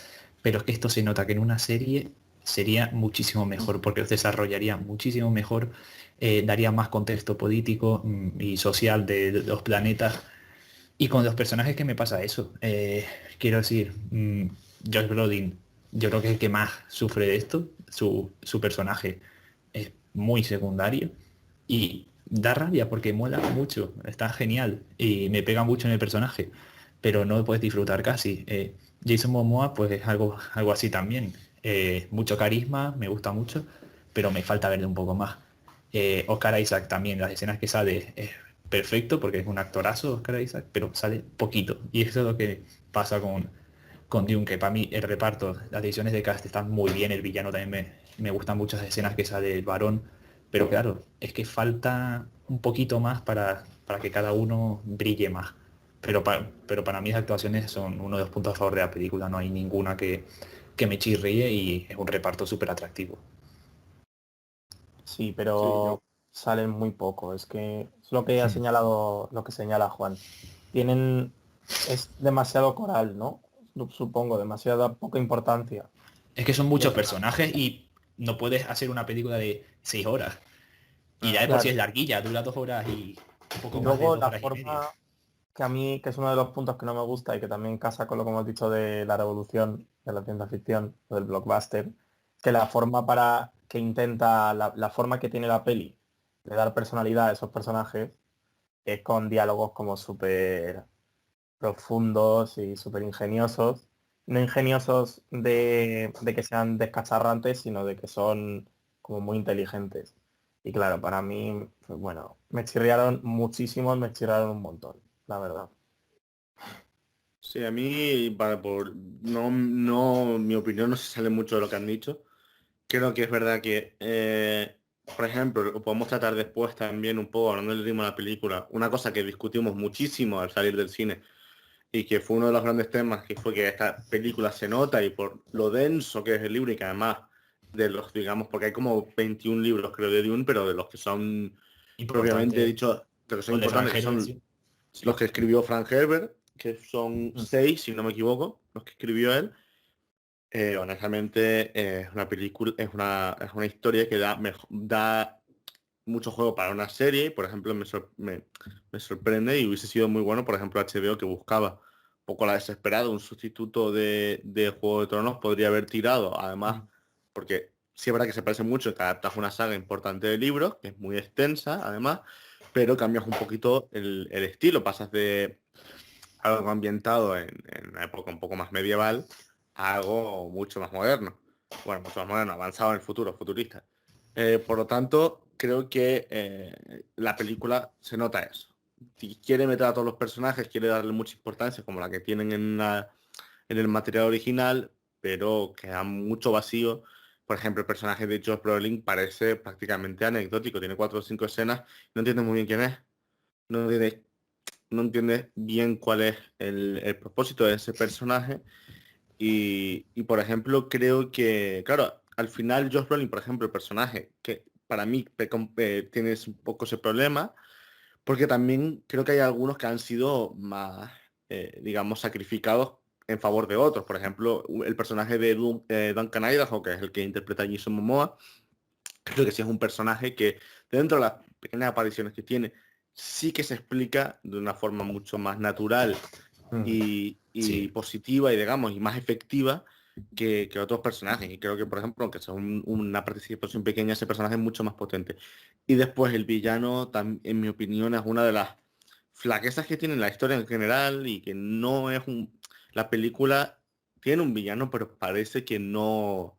pero es que esto se nota que en una serie sería muchísimo mejor, porque los desarrollaría muchísimo mejor, daría más contexto político y social de los planetas. Y con los personajes que me pasa eso. Quiero decir, Josh Brolin, yo creo que es el que más sufre de esto. Su personaje es muy secundario y da rabia porque mola mucho, está genial y me pega mucho en el personaje, pero no lo puedes disfrutar casi. Jason Momoa pues es algo así también. Mucho carisma, me gusta mucho, pero me falta verle un poco más. Oscar Isaac también, las escenas que sale es perfecto porque es un actorazo Oscar Isaac, pero sale poquito. Y eso es lo que pasa con Dune, que para mí el reparto, las decisiones de cast están muy bien, el villano también me gustan muchas escenas que sale el varón, pero claro, es que falta un poquito más para que cada uno brille más. Pero para mí las actuaciones son uno de los puntos a favor de la película, no hay ninguna que me chirríe y es un reparto súper atractivo. Sí, Sí, yo. pero salen muy poco. Es que es lo que ha Hmm. señalado, lo que señala Juan. Tienen, es demasiado coral, ¿no? Supongo, demasiada poca importancia. Es que son Y muchos es personajes y no puedes hacer una película de 6 horas. Y ya de por sí claro. es larguilla, dura 2 horas y un Y poco más de luego dos la horas y media. forma que a mí, que es uno de los puntos que no me gusta y que también casa con lo que hemos dicho de la revolución de la ciencia ficción, o del blockbuster, que la forma para que intenta, la forma que tiene la peli de dar personalidad a esos personajes es con diálogos como súper profundos y súper ingeniosos. No ingeniosos de que sean descacharrantes, sino de que son como muy inteligentes. Y claro, para mí, pues bueno, me chirriaron muchísimo, me chirriaron un montón, la verdad. Sí, a mí, no, mi opinión no se sale mucho de lo que han dicho. Creo que es verdad que, por ejemplo, lo podemos tratar después también un poco, hablando del ritmo de la película, una cosa que discutimos muchísimo al salir del cine y que fue uno de los grandes temas, que fue que esta película se nota y por lo denso que es el libro y que además de los, digamos, porque hay como 21 libros creo de Dune, pero de los que son propiamente Importante. dicho, de los que son O el de importantes, que extranjero, son sí. los Sí. que escribió Frank Herbert, que son Mm. 6, si no me equivoco, los que escribió él. Honestamente, es una película, es una historia que da mucho juego para una serie. Y, por ejemplo, me sorprende y hubiese sido muy bueno, por ejemplo, HBO que buscaba un poco la desesperada, un sustituto de Juego de Tronos, podría haber tirado, además, Mm. porque sí es verdad que se parece mucho, que adaptas una saga importante de libros, que es muy extensa además, pero cambias un poquito el estilo, pasas de algo ambientado en una época un poco más medieval a algo mucho más moderno. Bueno, mucho más moderno, avanzado en el futuro, futurista. Por lo tanto, creo que la película se nota eso. Si quiere meter a todos los personajes, quiere darle mucha importancia, como la que tienen en el material original, pero queda mucho vacío. Por ejemplo, el personaje de Josh Brolin parece prácticamente anecdótico, tiene 4 o 5 escenas, no entiende muy bien quién es, no entiende, no entiende bien cuál es el propósito de ese personaje. Y, por ejemplo, creo que, claro, al final Josh Brolin, por ejemplo, el personaje, que para mí tiene un poco ese problema, porque también creo que hay algunos que han sido más, digamos, sacrificados en favor de otros. Por ejemplo, el personaje de Duncan Idaho, que es el que interpreta a Jason Momoa, creo que sí es un personaje que dentro de las pequeñas apariciones que tiene, sí que se explica de una forma mucho más natural y Sí. positiva y, digamos, y más efectiva que otros personajes. Y creo que, por ejemplo, aunque sea una participación pequeña, ese personaje es mucho más potente. Y después el villano, en mi opinión, es una de las flaquezas que tiene la historia en general y que no es un... La película tiene un villano, pero parece que no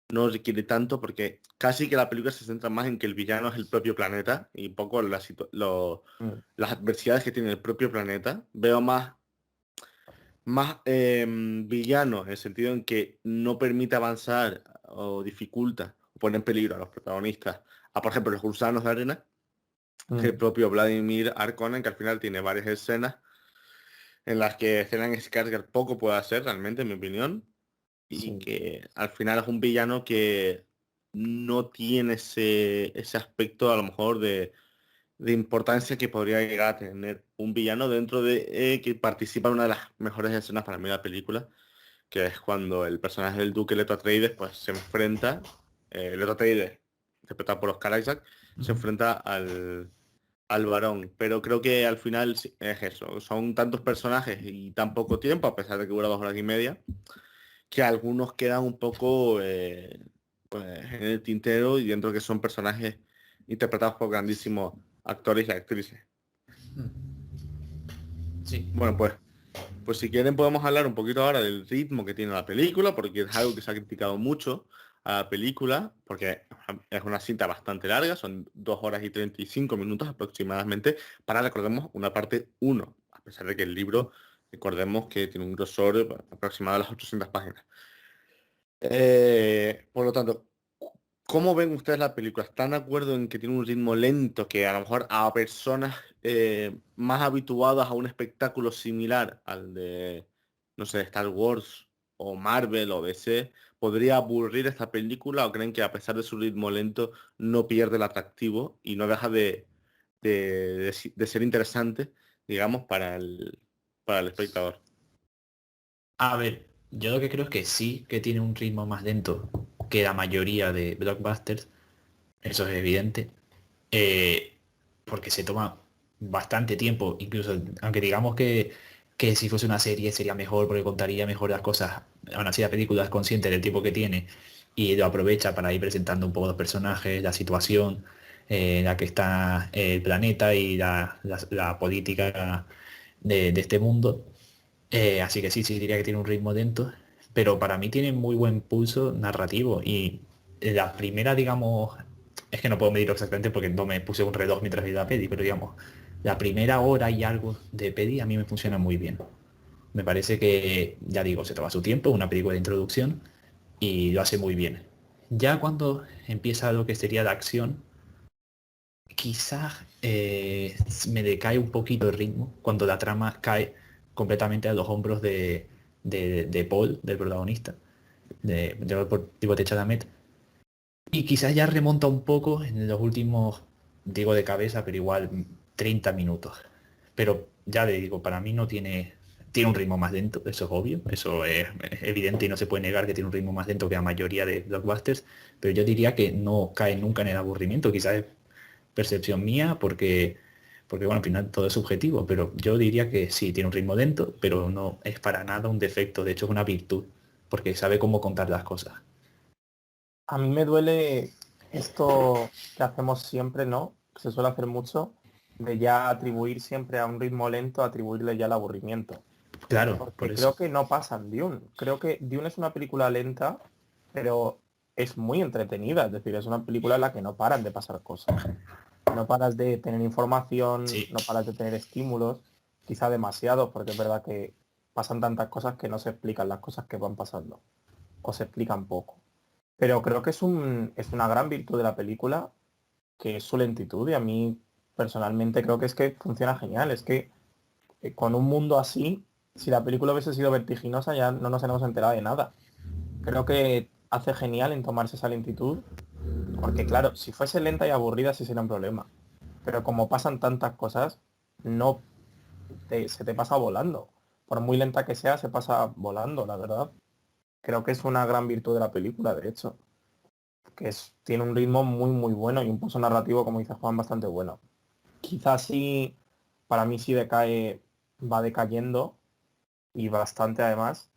requiere tanto porque casi que la película se centra más en que el villano es el propio planeta y poco las adversidades que tiene el propio planeta. Veo más villano en el sentido en que no permite avanzar o dificulta o pone en peligro a los protagonistas, a por ejemplo los gusanos de arena, que el propio Vladimir Harkonnen, que al final tiene varias escenas en las que Stellan Skarsgård poco puede hacer realmente, en mi opinión, y Sí. que al final es un villano que no tiene ese aspecto a lo mejor de importancia que podría llegar a tener un villano dentro de que participa en una de las mejores escenas para mí de la película, que es cuando el personaje del Duque Leto Atreides pues se enfrenta, Leto Atreides, interpretado por Oscar Isaac, se Ujú. enfrenta al varón. Pero creo que al final sí, es eso, son tantos personajes y tan poco tiempo, a pesar de que dura 2 horas y media, que algunos quedan un poco pues, en el tintero y dentro que son personajes interpretados por grandísimos actores y actrices. Sí. Bueno, pues si quieren podemos hablar un poquito ahora del ritmo que tiene la película, porque es algo que se ha criticado mucho a la película, porque es una cinta bastante larga, son 2 horas y 35 minutos aproximadamente, para, recordemos, una parte uno, a pesar de que el libro, recordemos que tiene un grosor aproximado a las 800 páginas. Por lo tanto, ¿cómo ven ustedes la película? ¿Están de acuerdo en que tiene un ritmo lento que a lo mejor a personas más habituadas a un espectáculo similar al de, no sé, Star Wars o Marvel o DC, podría aburrir esta película, o creen que a pesar de su ritmo lento no pierde el atractivo y no deja de ser interesante, digamos, para el espectador? A ver, yo lo que creo es que sí que tiene un ritmo más lento que la mayoría de blockbusters, eso es evidente, eh, porque se toma bastante tiempo, incluso aunque digamos que si fuese una serie sería mejor porque contaría mejor las cosas, aún así la película es consciente del tiempo que tiene y lo aprovecha para ir presentando un poco los personajes, la situación en la que está el planeta y la política de este mundo. Así que sí, sí diría que tiene un ritmo lento, pero para mí tiene muy buen pulso narrativo y la primera, digamos, es que no puedo medirlo exactamente porque no me puse un reloj mientras vi la peli, pero digamos, la primera hora y algo de peli a mí me funciona muy bien. Me parece que, ya digo, se toma su tiempo, una película de introducción y lo hace muy bien. Ya cuando empieza lo que sería la acción, quizás me decae un poquito el ritmo cuando la trama cae completamente a los hombros de Paul, del protagonista, por Timothée Chalamet. Y quizás ya remonta un poco en los últimos, digo de cabeza, pero igual 30 minutos. Pero ya le digo, para mí no tiene un ritmo más lento, eso es obvio, eso es evidente y no se puede negar que tiene un ritmo más lento que la mayoría de blockbusters, pero yo diría que no cae nunca en el aburrimiento, quizás es percepción mía porque bueno, al final todo es subjetivo, pero yo diría que sí, tiene un ritmo lento, pero no es para nada un defecto, de hecho es una virtud, porque sabe cómo contar las cosas. A mí me duele esto que hacemos siempre, ¿no? Que se suele hacer mucho, de ya atribuir siempre a un ritmo lento, atribuirle ya el aburrimiento. Claro, por Porque creo eso. que no pasa en Dune. Creo que Dune es una película lenta, pero es muy entretenida. Es decir, es una película en la que no paran de pasar cosas. No paras de tener información, Sí, no paras de tener estímulos, quizá demasiado, porque es verdad que pasan tantas cosas que no se explican las cosas que van pasando, o se explican poco. Pero creo que es una gran virtud de la película, que es su lentitud, y a mí personalmente creo que es que funciona genial. Es que con un mundo así, si la película hubiese sido vertiginosa ya no nos hemos enterado de nada. Creo que hace genial en tomarse esa lentitud, porque claro, si fuese lenta y aburrida sí sería un problema. Pero como pasan tantas cosas, no se te pasa volando. Por muy lenta que sea, se pasa volando, la verdad. Creo que es una gran virtud de la película, de hecho, tiene un ritmo muy, muy bueno y un pulso narrativo, como dice Juan, bastante bueno. Quizás sí, para mí sí decae, va decayendo, y bastante además,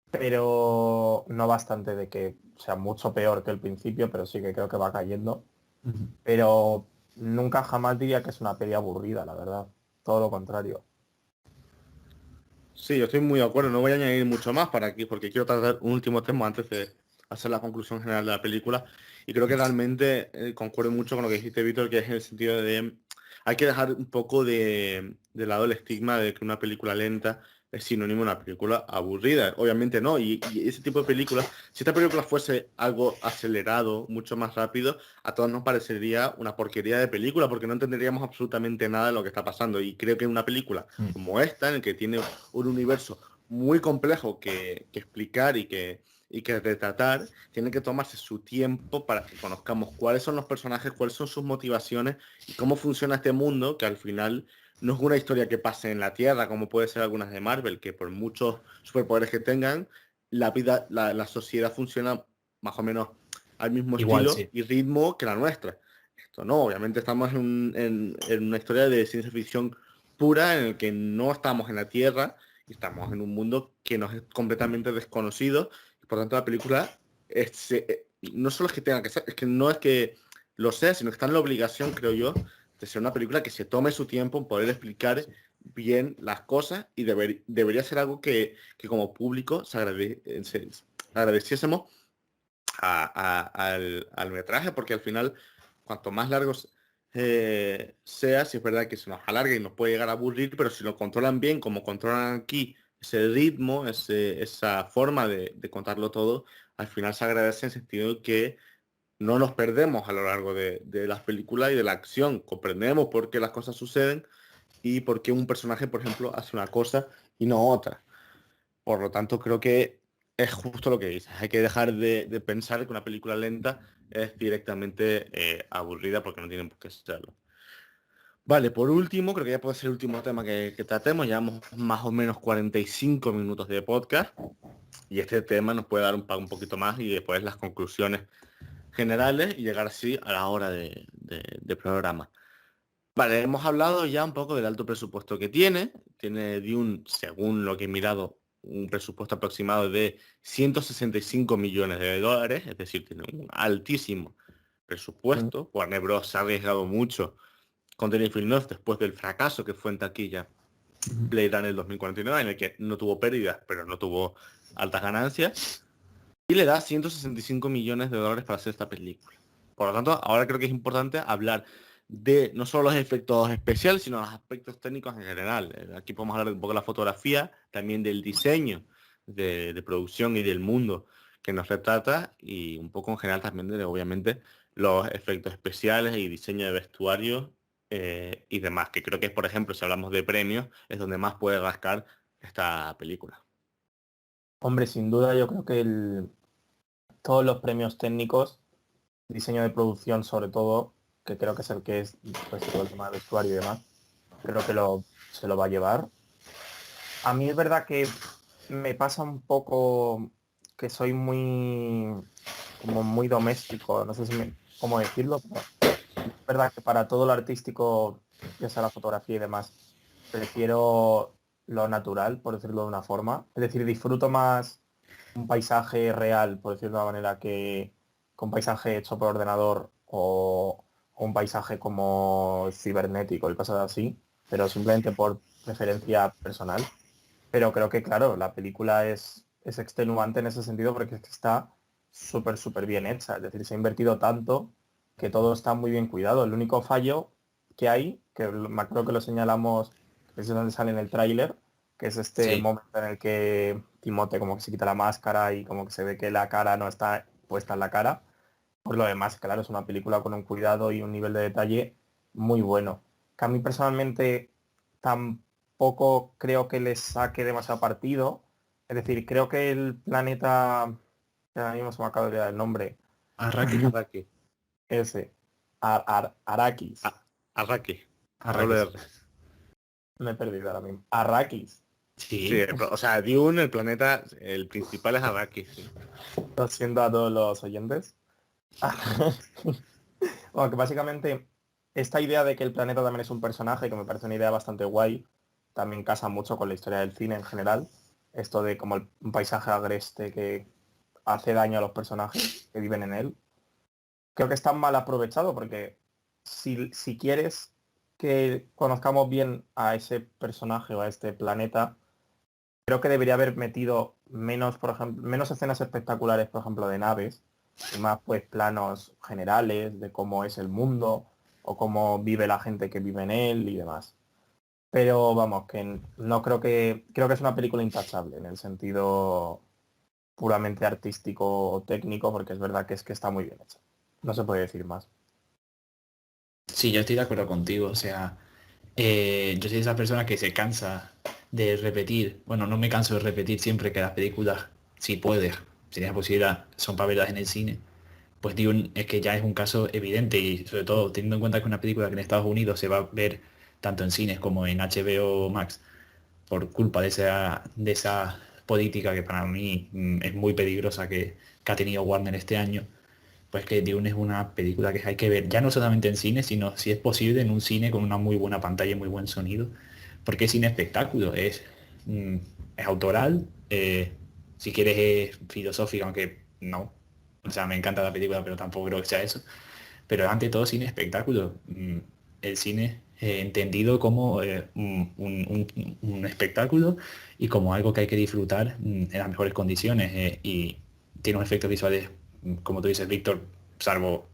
pero no bastante de que sea mucho peor que el principio, pero sí que creo que va cayendo. ujú. Pero nunca jamás diría que es una peli aburrida, la verdad. Todo lo contrario. Sí, yo estoy muy de acuerdo. No voy a añadir mucho más para aquí porque quiero tratar un último tema antes de hacer la conclusión general de la película. Y creo que realmente concuerdo mucho con lo que dijiste, Víctor, que es en el sentido de hay que dejar un poco de lado el estigma de que una película lenta es sinónimo de una película aburrida. Obviamente no. Y ese tipo de películas, si esta película fuese algo acelerado, mucho más rápido, a todos nos parecería una porquería de película porque no entenderíamos absolutamente nada de lo que está pasando. Y creo que una película Mm. como esta, en el que tiene un universo muy complejo que explicar y que retratar, tiene que tomarse su tiempo para que conozcamos cuáles son los personajes, cuáles son sus motivaciones y cómo funciona este mundo, que al final no es una historia que pase en la Tierra, como puede ser algunas de Marvel, que por muchos superpoderes que tengan, la vida, la sociedad funciona más o menos al mismo Igual, estilo sí. y ritmo que la nuestra. Esto no, obviamente estamos en una historia de ciencia ficción pura en el que no estamos en la Tierra y estamos en un mundo que nos es completamente desconocido y por tanto la película no solo es que tenga que ser, es que no es que lo sea, sino que está en la obligación, creo yo, de ser una película que se tome su tiempo en poder explicar bien las cosas y debería ser algo que como público agradeciésemos al metraje, porque al final, cuanto más largos sea, si es verdad que se nos alarga y nos puede llegar a aburrir, pero si lo controlan bien, como controlan aquí ese ritmo, esa forma de contarlo todo, al final se agradece en el sentido de que no nos perdemos a lo largo de las películas y de la acción, comprendemos por qué las cosas suceden y por qué un personaje, por ejemplo, hace una cosa y no otra. Por lo tanto, creo que es justo lo que dices. Hay que dejar de pensar que una película lenta es directamente aburrida porque no tiene por qué serlo. Vale, por último, creo que ya puede ser el último tema que tratemos. Llevamos más o menos 45 minutos de podcast y este tema nos puede dar un poquito más y después las conclusiones generales y llegar así a la hora de programa. Vale, hemos hablado ya un poco del alto presupuesto que tiene. Tiene de según lo que he mirado, un presupuesto aproximado de 165 millones de dólares, es decir, tiene un altísimo Mm. presupuesto. Warner Bros. Se ha arriesgado mucho con Denis Villeneuve después del fracaso que fue en taquilla Ujú. Blade Runner 2049, en el que no tuvo pérdidas, pero no tuvo altas ganancias. Y le da 165 millones de dólares para hacer esta película. Por lo tanto, ahora creo que es importante hablar de no solo los efectos especiales, sino los aspectos técnicos en general. Aquí podemos hablar un poco de la fotografía, también del diseño de producción y del mundo que nos retrata y un poco en general también de, obviamente, los efectos especiales y diseño de vestuario y demás, que creo que, por ejemplo, si hablamos de premios, es donde más puede rascar esta película. Hombre, sin duda yo creo que todos los premios técnicos, diseño de producción sobre todo, que creo que es el que es, pues todo el tema de vestuario y demás, creo que se lo va a llevar. A mí es verdad que me pasa un poco que soy como muy doméstico, no sé cómo decirlo, pero es verdad que para todo lo artístico, ya sea la fotografía y demás, prefiero lo natural, por decirlo de una forma. Es decir, disfruto más un paisaje real, por decirlo de una manera, que que un paisaje hecho por ordenador o un paisaje como cibernético y cosas así, pero simplemente por preferencia personal. Pero creo que, claro, la película es extenuante en ese sentido porque es que está súper, súper bien hecha. Es decir, se ha invertido tanto que todo está muy bien cuidado. El único fallo que hay, que me acuerdo que lo señalamos, que es donde sale en el tráiler, que es este Sí. momento en el que Timote como que se quita la máscara y como que se ve que la cara no está puesta en la cara. Por lo demás, claro, es una película con un cuidado y un nivel de detalle muy bueno. Que a mí personalmente tampoco creo que le saque demasiado partido. Es decir, creo que el planeta, que ahora mismo se me acaba de olvidar el nombre, Arrakis. Arraki. ese, Arrakis. Arraki. Doble Arrakis. R. Me he perdido ahora mismo. Arrakis. Sí, Sí. o sea, Dune, el planeta, el principal es Arrakis. Sí. Lo siento a todos los oyentes. Bueno, que básicamente esta idea de que el planeta también es un personaje, que me parece una idea bastante guay, también casa mucho con la historia del cine en general. Esto de como un paisaje agreste que hace daño a los personajes que viven en él. Creo que está mal aprovechado porque si quieres que conozcamos bien a ese personaje o a este planeta, creo que debería haber metido menos, por ejemplo, menos escenas espectaculares, por ejemplo, de naves, y más pues planos generales de cómo es el mundo o cómo vive la gente que vive en él y demás. Pero vamos, que no creo que es una película intachable en el sentido puramente artístico o técnico, porque es verdad que es que está muy bien hecha. No se puede decir más. Sí, yo estoy de acuerdo contigo. O sea, yo soy de esa persona que se cansa de repetir. Bueno, no me canso de repetir siempre que las películas, si puedes, si tienes posibilidad, son para verlas en el cine. Pues digo, es que ya es un caso evidente y sobre todo teniendo en cuenta que una película que en Estados Unidos se va a ver tanto en cines como en HBO Max por culpa de esa política que para mí es muy peligrosa que ha tenido Warner este año, pues que Dune es una película que hay que ver ya no solamente en cine, sino si es posible en un cine con una muy buena pantalla y muy buen sonido, porque es cine espectáculo, mm, es autoral, si quieres es filosófica, aunque no, o sea, me encanta la película, pero tampoco creo que sea eso, pero ante todo cine espectáculo. El cine entendido como un espectáculo y como algo que hay que disfrutar en las mejores condiciones. Y tiene unos efectos visuales, como tú dices, Víctor, salvo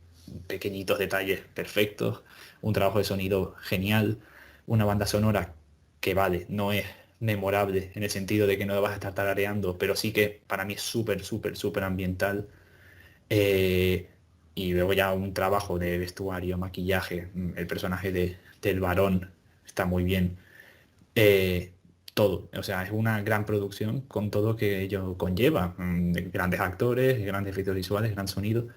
pequeñitos detalles perfectos, un trabajo de sonido genial, una banda sonora que vale, no es memorable en el sentido de que no lo vas a estar tarareando, pero sí que para mí es súper, súper, súper ambiental. Eh, y luego ya un trabajo de vestuario, maquillaje, el personaje del varón está muy bien. Eh, todo, o sea, es una gran producción con todo que ello conlleva. De grandes actores, grandes efectos visuales, gran sonido.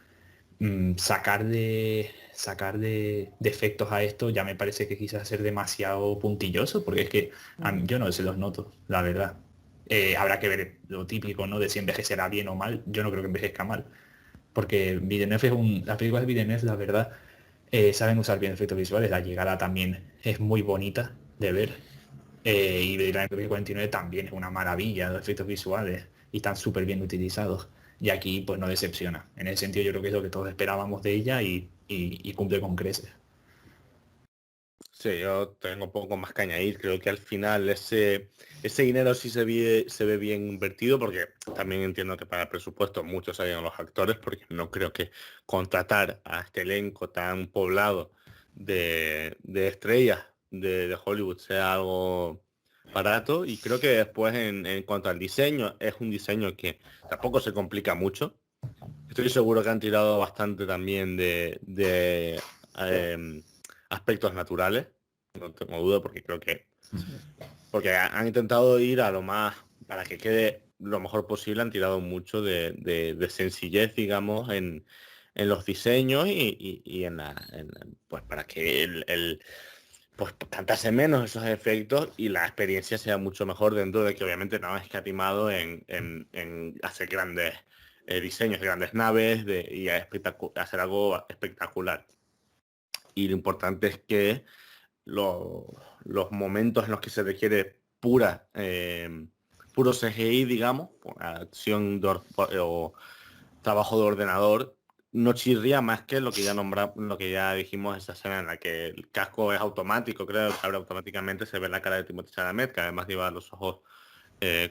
Sacar de efectos a esto ya me parece que quizás ser demasiado puntilloso, porque es que yo no se los noto, la verdad. Habrá que ver lo típico, ¿no? De si envejecerá bien o mal. Yo no creo que envejezca mal porque Villeneuve las películas de Villeneuve, la verdad, saben usar bien efectos visuales. La llegada también es muy bonita de ver. Y Blade Runner 2049 también es una maravilla de efectos visuales y están súper bien utilizados. Y aquí pues no decepciona. En ese sentido yo creo que es lo que todos esperábamos de ella y cumple con creces. Sí, yo tengo poco más que añadir. Creo que al final ese dinero sí se ve bien invertido, porque también entiendo que para el presupuesto muchos salieron los actores, porque no creo que contratar a este elenco tan poblado de estrellas de Hollywood sea algo barato. Y creo que después en cuanto al diseño, es un diseño que tampoco se complica mucho. Estoy seguro que han tirado bastante también de aspectos naturales, no tengo duda, porque creo que porque han intentado ir a lo más, para que quede lo mejor posible, han tirado mucho de sencillez, digamos, en los diseños y pues para que pues cantase menos esos efectos y la experiencia sea mucho mejor, dentro de que obviamente no han escatimado en hacer grandes diseños de grandes naves y hacer algo espectacular. Y lo importante es que los momentos en los que se requiere puro CGI, digamos, acción o trabajo de ordenador, no chirría más que lo que ya lo que ya dijimos, esa escena en la que el casco es automático, creo que abre automáticamente, se ve la cara de Timothée Chalamet, que además lleva los ojos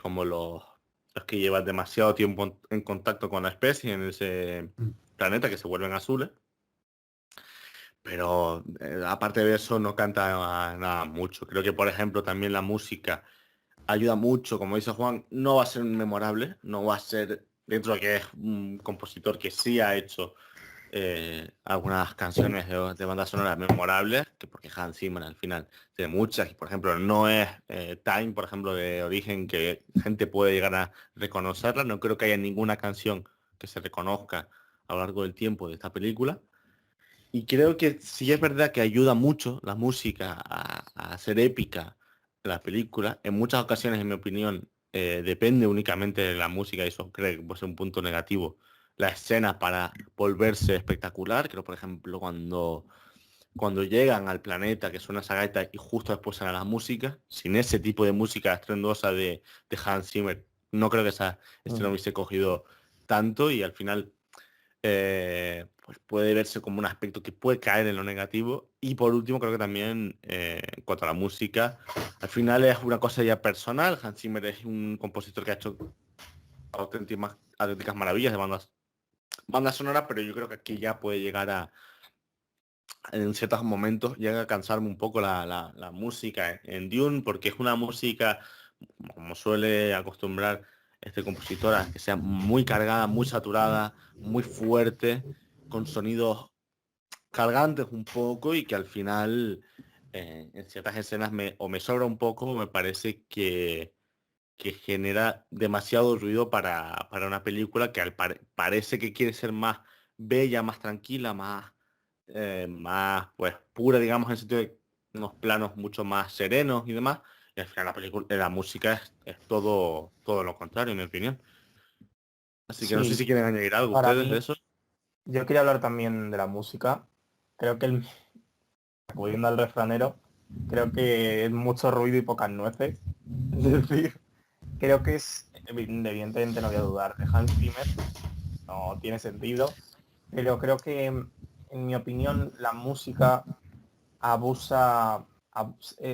como los que llevan demasiado tiempo en contacto con la especie en ese planeta, que se vuelven azules. Pero aparte de eso no canta nada mucho. Creo que, por ejemplo, también la música ayuda mucho, como dice Juan, no va a ser memorable, no va a ser, dentro de que es un compositor que sí ha hecho algunas canciones de bandas sonoras memorables, que porque Hans Zimmer al final tiene muchas, y por ejemplo no es Time, por ejemplo, de Origen, que gente puede llegar a reconocerla. No creo que haya ninguna canción que se reconozca a lo largo del tiempo de esta película. Y creo que sí es verdad que ayuda mucho la música a hacer épica la película. En muchas ocasiones, en mi opinión, depende únicamente de la música, y eso creo que puede ser un punto negativo. La escena para volverse espectacular, creo por ejemplo cuando llegan al planeta, que suena esa gaita y justo después suena la música, sin ese tipo de música estruendosa de Hans Zimmer, no creo que esa escena hubiese cogido tanto, y al final pues puede verse como un aspecto que puede caer en lo negativo. Y por último, creo que también en cuanto a la música, al final es una cosa ya personal. Hans Zimmer es un compositor que ha hecho auténticas maravillas de bandas sonoras, pero yo creo que aquí ya puede llegar en ciertos momentos, llega a cansarme un poco la música en Dune, porque es una música, como suele acostumbrar este compositor, a que sea muy cargada, muy saturada, muy fuerte, con sonidos cargantes un poco, y que al final en ciertas escenas o me sobra un poco, o me parece que genera demasiado ruido para una película que parece que quiere ser más bella, más tranquila, más pues pura, digamos, en el sentido de unos planos mucho más serenos y demás. Y al final la película, la música es todo lo contrario, en mi opinión. Así que no sé Sí, si quieren añadir algo para ustedes de mí, eso. yo quería hablar también de la música. Creo que, volviendo al refranero, creo que es mucho ruido y pocas nueces. Es decir, creo que es, evidentemente no voy a dudar de Hans Zimmer, no tiene sentido, pero creo que, en mi opinión, la música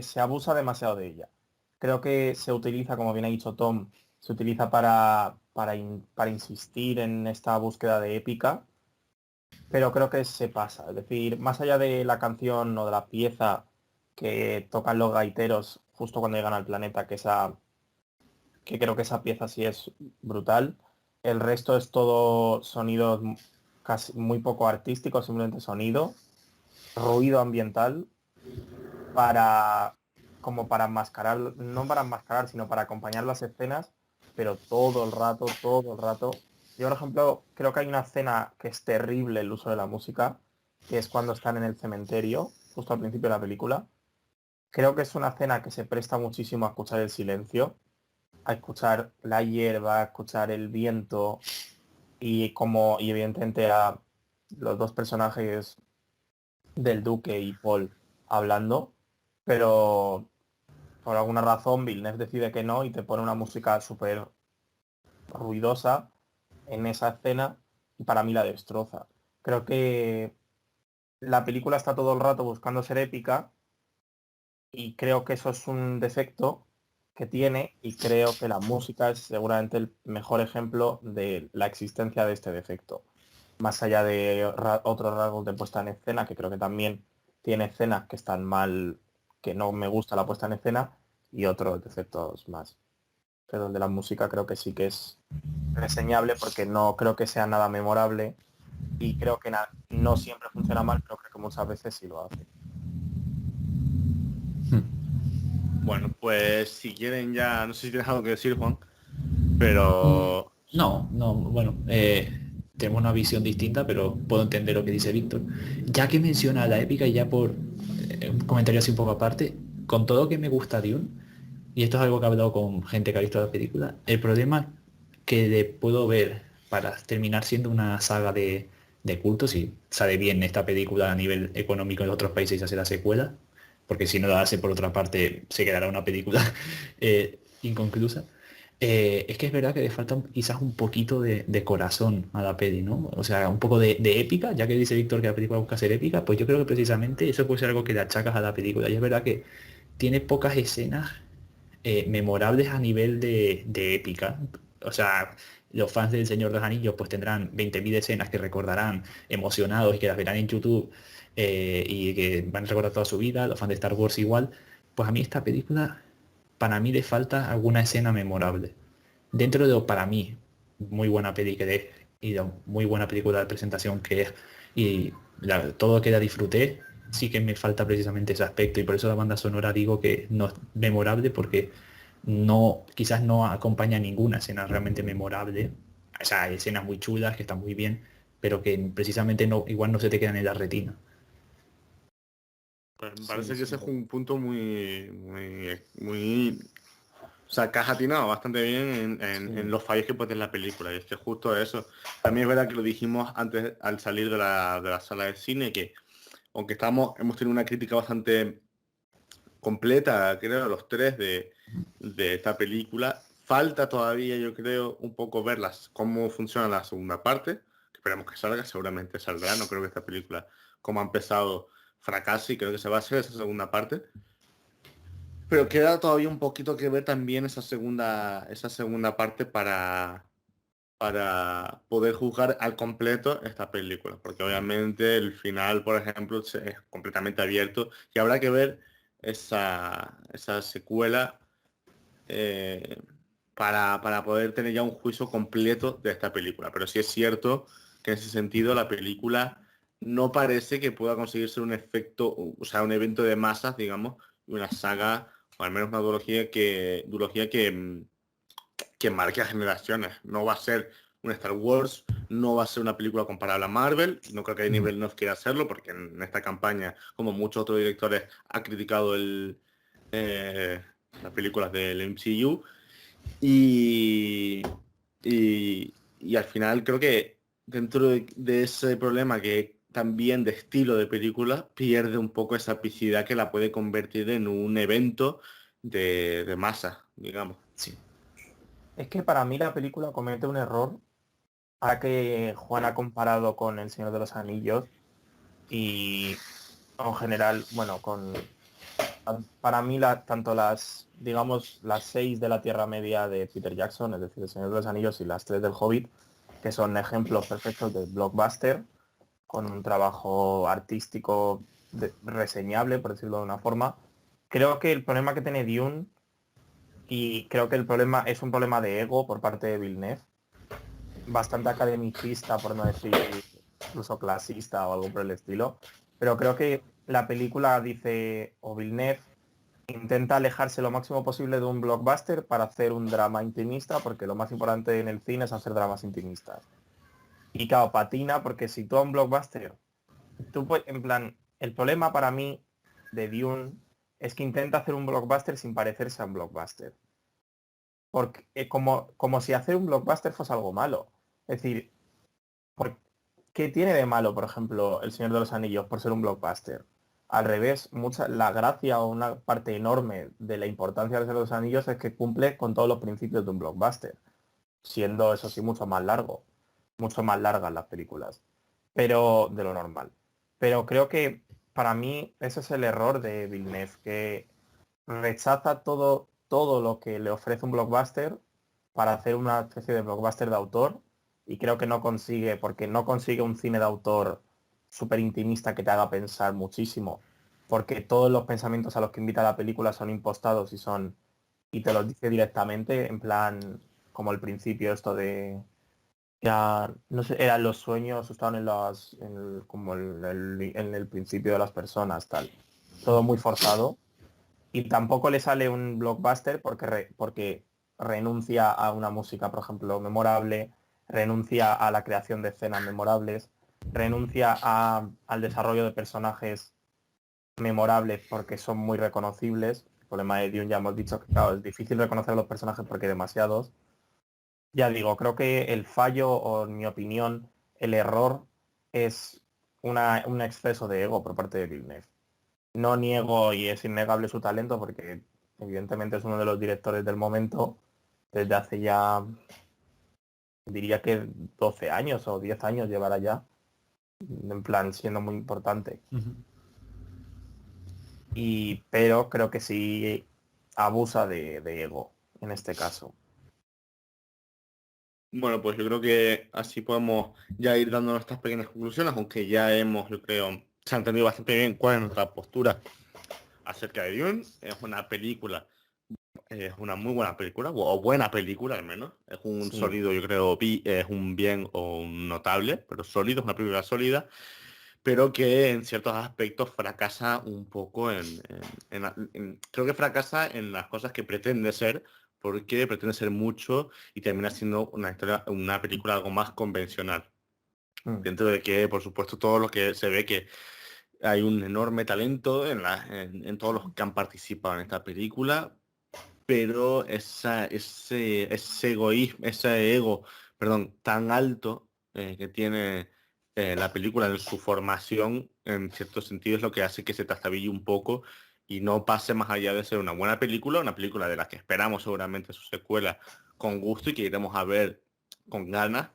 se abusa demasiado de ella. Creo que se utiliza, como bien ha dicho Tom, se utiliza para insistir en esta búsqueda de épica, pero creo que se pasa. Es decir, más allá de la canción o de la pieza que tocan los gaiteros justo cuando llegan al planeta, que creo que esa pieza sí es brutal, el resto es todo sonidos casi muy poco artísticos, simplemente sonido, ruido ambiental para como para enmascarar, no para enmascarar, sino para acompañar las escenas, pero todo el rato. Yo, por ejemplo, creo que hay una escena que es terrible el uso de la música, que es cuando están en el cementerio, justo al principio de la película. Creo que es una escena que se presta muchísimo a escuchar el silencio, a escuchar la hierba, a escuchar el viento y evidentemente a los dos personajes del Duque y Paul hablando, pero por alguna razón Villeneuve decide que no y te pone una música súper ruidosa en esa escena y para mí la destroza. Creo que la película está todo el rato buscando ser épica y creo que eso es un defecto que tiene, y creo que la música es seguramente el mejor ejemplo de la existencia de este defecto. Más allá de otros rasgos de puesta en escena, que creo que también tiene escenas que están mal, que no me gusta la puesta en escena, y otros defectos más. Pero el de la música creo que sí que es reseñable, porque no creo que sea nada memorable y creo que no siempre funciona mal, pero creo que muchas veces sí lo hace. Bueno, pues si quieren ya, no sé si tienes algo que decir, Juan, pero No, no, bueno, tenemos una visión distinta, pero puedo entender lo que dice Víctor. Ya que menciona la épica, y ya por un comentario así un poco aparte, con todo que me gusta Dune, y esto es algo que he hablado con gente que ha visto la película, el problema que le puedo ver para terminar siendo una saga de culto, si sale bien esta película a nivel económico en otros países y se hace la secuela, porque si no la hace por otra parte se quedará una película inconclusa. Es que es verdad que le falta quizás un poquito de corazón a la peli, ¿no? O sea, un poco de épica, ya que dice Víctor que la película busca ser épica, pues yo creo que precisamente eso puede ser algo que le achacas a la película. Y es verdad que tiene pocas escenas memorables a nivel de épica. O sea, los fans del Señor de los Anillos pues tendrán 20.000 escenas que recordarán emocionados y que las verán en YouTube y que van a recordar toda su vida, los fans de Star Wars igual. Pues a mí esta película, para mí le falta alguna escena memorable. Dentro de lo, para mí, muy buena peli que es y de muy buena película de presentación que es y todo lo que la disfruté, sí que me falta precisamente ese aspecto y por eso la banda sonora digo que no es memorable porque no, quizás no acompaña ninguna escena realmente memorable. O sea, hay escenas muy chulas que están muy bien, pero que precisamente no, igual no se te quedan en la retina. Pues me Sí, parece que ese sí. es un punto muy, o sea, que has atinado bastante bien en Sí. los fallos que puede tener la película. Y es que justo eso. También es verdad que lo dijimos antes al salir de la sala de cine, que aunque hemos tenido una crítica bastante completa, creo, los tres de esta película, falta todavía, yo creo, un poco verlas, cómo funciona la segunda parte, que esperamos que salga, seguramente saldrá, no creo que esta película, como ha empezado, fracase y creo que se va a hacer esa segunda parte. Pero queda todavía un poquito que ver también esa segunda parte para poder juzgar al completo esta película, porque obviamente el final, por ejemplo, es completamente abierto y habrá que ver esa secuela eh, para poder tener ya un juicio completo de esta película. Pero sí es cierto que en ese sentido la película no parece que pueda conseguirse un efecto, o sea, un evento de masas, digamos, y una saga, o al menos una duología que marque a generaciones. No va a ser un Star Wars, no va a ser una película comparable a Marvel, no creo que a Ujú. nivel no quiera hacerlo, porque en esta campaña, como muchos otros directores, ha criticado eh, las películas del MCU y, y al final creo que dentro de ese problema que también de estilo de película pierde un poco esa epicidad que la puede convertir en un evento de masa, digamos. Sí. Es que para mí la película comete un error, ahora que Juan ha comparado con El Señor de los Anillos y en general, bueno, para mí tanto digamos, las 6 de la Tierra Media de Peter Jackson, es decir, El Señor de los Anillos y las 3 del Hobbit, que son ejemplos perfectos de blockbuster, con un trabajo artístico reseñable, por decirlo de una forma. Creo que el problema que tiene Dune, y creo que el problema es un problema de ego por parte de Villeneuve, bastante academicista, por no decir incluso clasista o algo por el estilo, pero creo que la película dice, o Villeneuve intenta alejarse lo máximo posible de un blockbuster para hacer un drama intimista, porque lo más importante en el cine es hacer dramas intimistas. Y claro, patina, porque si tú a un blockbuster, en plan, el problema para mí de Dune es que intenta hacer un blockbuster sin parecerse a un blockbuster. Porque como si hacer un blockbuster fuese algo malo. Es decir, ¿qué tiene de malo, por ejemplo, El Señor de los Anillos por ser un blockbuster? Al revés, la gracia o una parte enorme de la importancia del Señor de los Anillos es que cumple con todos los principios de un blockbuster, siendo eso sí mucho más largo, mucho más largas las películas, pero de lo normal. Pero creo que para mí ese es el error de Villeneuve, que rechaza todo lo que le ofrece un blockbuster para hacer una especie de blockbuster de autor y creo que no consigue, porque no consigue un cine de autor súper intimista que te haga pensar muchísimo, porque todos los pensamientos a los que invita la película son impostados y te los dice directamente, en plan, como el principio esto de, ya, no sé, eran los sueños, estaban como en el principio de las personas, tal. Todo muy forzado y tampoco le sale un blockbuster porque renuncia a una música, por ejemplo, memorable, renuncia a la creación de escenas memorables, renuncia al desarrollo de personajes memorables porque son muy reconocibles. El problema de Dune ya hemos dicho que claro, es difícil reconocer a los personajes porque hay demasiados. Ya digo, creo que el fallo, o en mi opinión, el error es un exceso de ego por parte de Villeneuve. No niego y es innegable su talento porque evidentemente es uno de los directores del momento, desde hace ya, diría que 12 años o 10 años llevará ya, en plan siendo muy importante. Pero creo que sí abusa de ego en este caso. Bueno, pues yo creo que así podemos ya ir dando nuestras pequeñas conclusiones, aunque ya hemos, yo creo, se ha entendido bastante bien cuál es nuestra postura acerca de Dune. Es una película, es una muy buena película, o buena película al menos. Es un Sí, sólido, yo creo, es un bien o un notable, pero sólido, es una película sólida, pero que en ciertos aspectos fracasa un poco creo que fracasa en las cosas que pretende ser, porque pretende ser mucho y termina siendo una historia, una película algo más convencional. mm, Dentro de que, por supuesto, todo lo que se ve que hay un enorme talento en todos los que han participado en esta película, pero ese egoísmo, ese ego, perdón, tan alto que tiene la película en su formación, en cierto sentido, es lo que hace que se trastabille un poco y no pase más allá de ser una película de la que esperamos seguramente su secuela con gusto y que iremos a ver con ganas,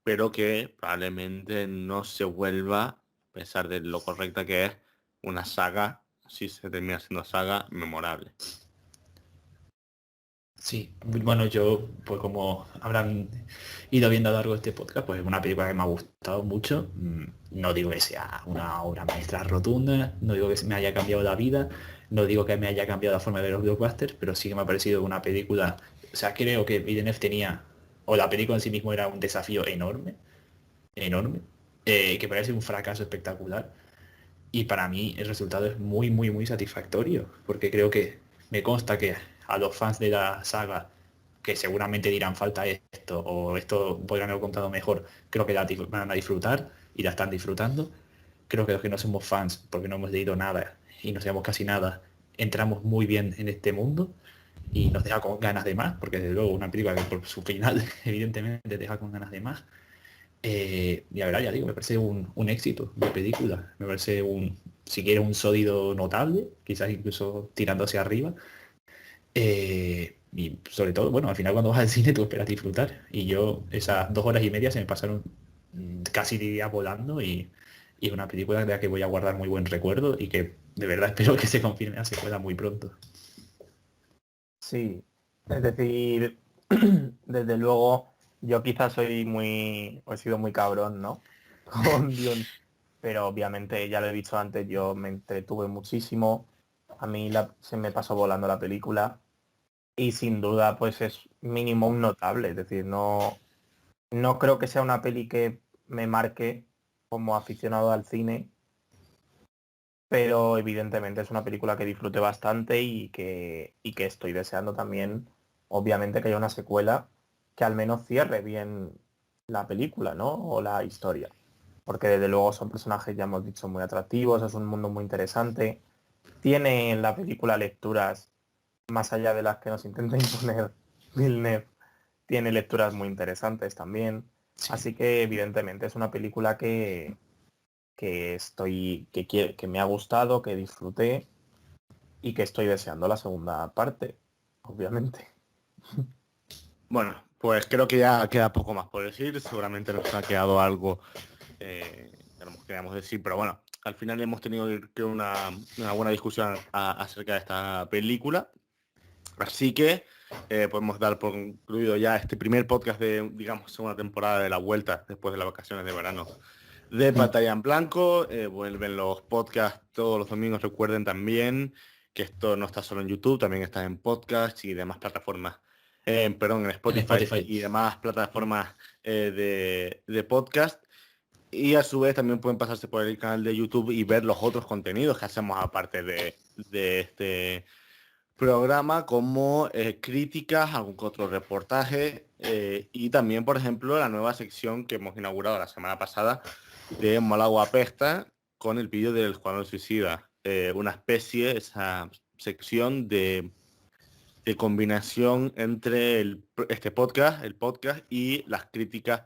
pero que probablemente no se vuelva, a pesar de lo correcta que es, una saga, si se termina siendo saga, memorable. Sí, bueno, yo, pues como habrán ido viendo a lo largo de este podcast, pues es una película que me ha gustado mucho. No digo que sea una obra maestra rotunda, no digo que me haya cambiado la vida, no digo que me haya cambiado la forma de ver los blockbusters, pero sí que me ha parecido una película, o sea, creo que Villeneuve tenía, o la película en sí mismo era un desafío enorme, enorme, que parece un fracaso espectacular. Y para mí el resultado es muy, muy, muy satisfactorio, porque creo que me consta que a los fans de la saga, que seguramente dirán falta esto, o esto podrían haber contado mejor, creo que van a disfrutar y la están disfrutando. Creo que los que no somos fans, porque no hemos leído nada y no sabemos casi nada, entramos muy bien en este mundo y nos deja con ganas de más, porque desde luego una película que por su final evidentemente te deja con ganas de más. Y la verdad, ya digo, me parece un éxito de película. Me parece si quieres, un sólido notable, quizás incluso tirando hacia arriba. Y sobre todo, bueno, al final cuando vas al cine tú esperas disfrutar. Y yo esas 2 horas y media se me pasaron casi diría volando y es una película de la que voy a guardar muy buen recuerdo y que de verdad espero que se confirme la secuela muy pronto. sí. Es decir, desde luego, yo quizás soy muy, o he sido muy cabrón, ¿no? Con Dune. Pero obviamente, ya lo he dicho antes, yo me entretuve muchísimo. A mí se me pasó volando la película. Y sin duda, pues es mínimo un notable. Es decir, no creo que sea una peli que me marque como aficionado al cine, pero evidentemente es una película que disfruté bastante y que estoy deseando también, obviamente, que haya una secuela que al menos cierre bien la película, ¿no? O la historia. Porque desde luego son personajes, ya hemos dicho, muy atractivos, es un mundo muy interesante. Tiene en la película lecturas, más allá de las que nos intenta imponer Villeneuve, tiene lecturas muy interesantes también. Sí. Así que evidentemente es una película que me ha gustado, que disfruté y que estoy deseando la segunda parte, obviamente. Bueno, pues creo que ya queda poco más por decir. Seguramente nos ha quedado algo que no queríamos decir, pero bueno, al final hemos tenido creo, una buena discusión acerca de esta película. Así que podemos dar por concluido ya este primer podcast de, digamos, segunda temporada de la vuelta después de las vacaciones de verano de Pantalla en Blanco. Vuelven los podcasts todos los domingos. Recuerden también que esto no está solo en YouTube, también está en podcast y demás plataformas, perdón, en En Spotify Spotify. y demás plataformas de podcast. Y a su vez también pueden pasarse por el canal de YouTube y ver los otros contenidos que hacemos aparte de este programa, como críticas, algún que otro reportaje y también, por ejemplo, la nueva sección que hemos inaugurado la semana pasada de Malagua Pesta con el vídeo del Escuadrón Suicida. Una especie, esa sección de combinación entre este podcast, el podcast y las críticas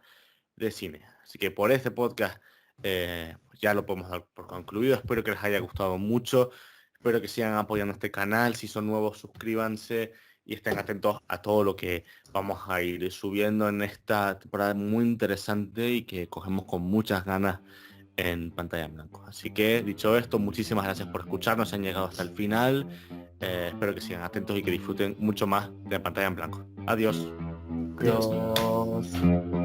de cine. Así que por este podcast pues ya lo podemos dar por concluido. Espero que les haya gustado mucho. Espero que sigan apoyando este canal. Si son nuevos, suscríbanse y estén atentos a todo lo que vamos a ir subiendo en esta temporada muy interesante y que cogemos con muchas ganas en Pantalla en Blanco. Así que, dicho esto, muchísimas gracias por escucharnos, han llegado hasta el final. Espero que sigan atentos y que disfruten mucho más de Pantalla en Blanco. Adiós. Adiós. Dios.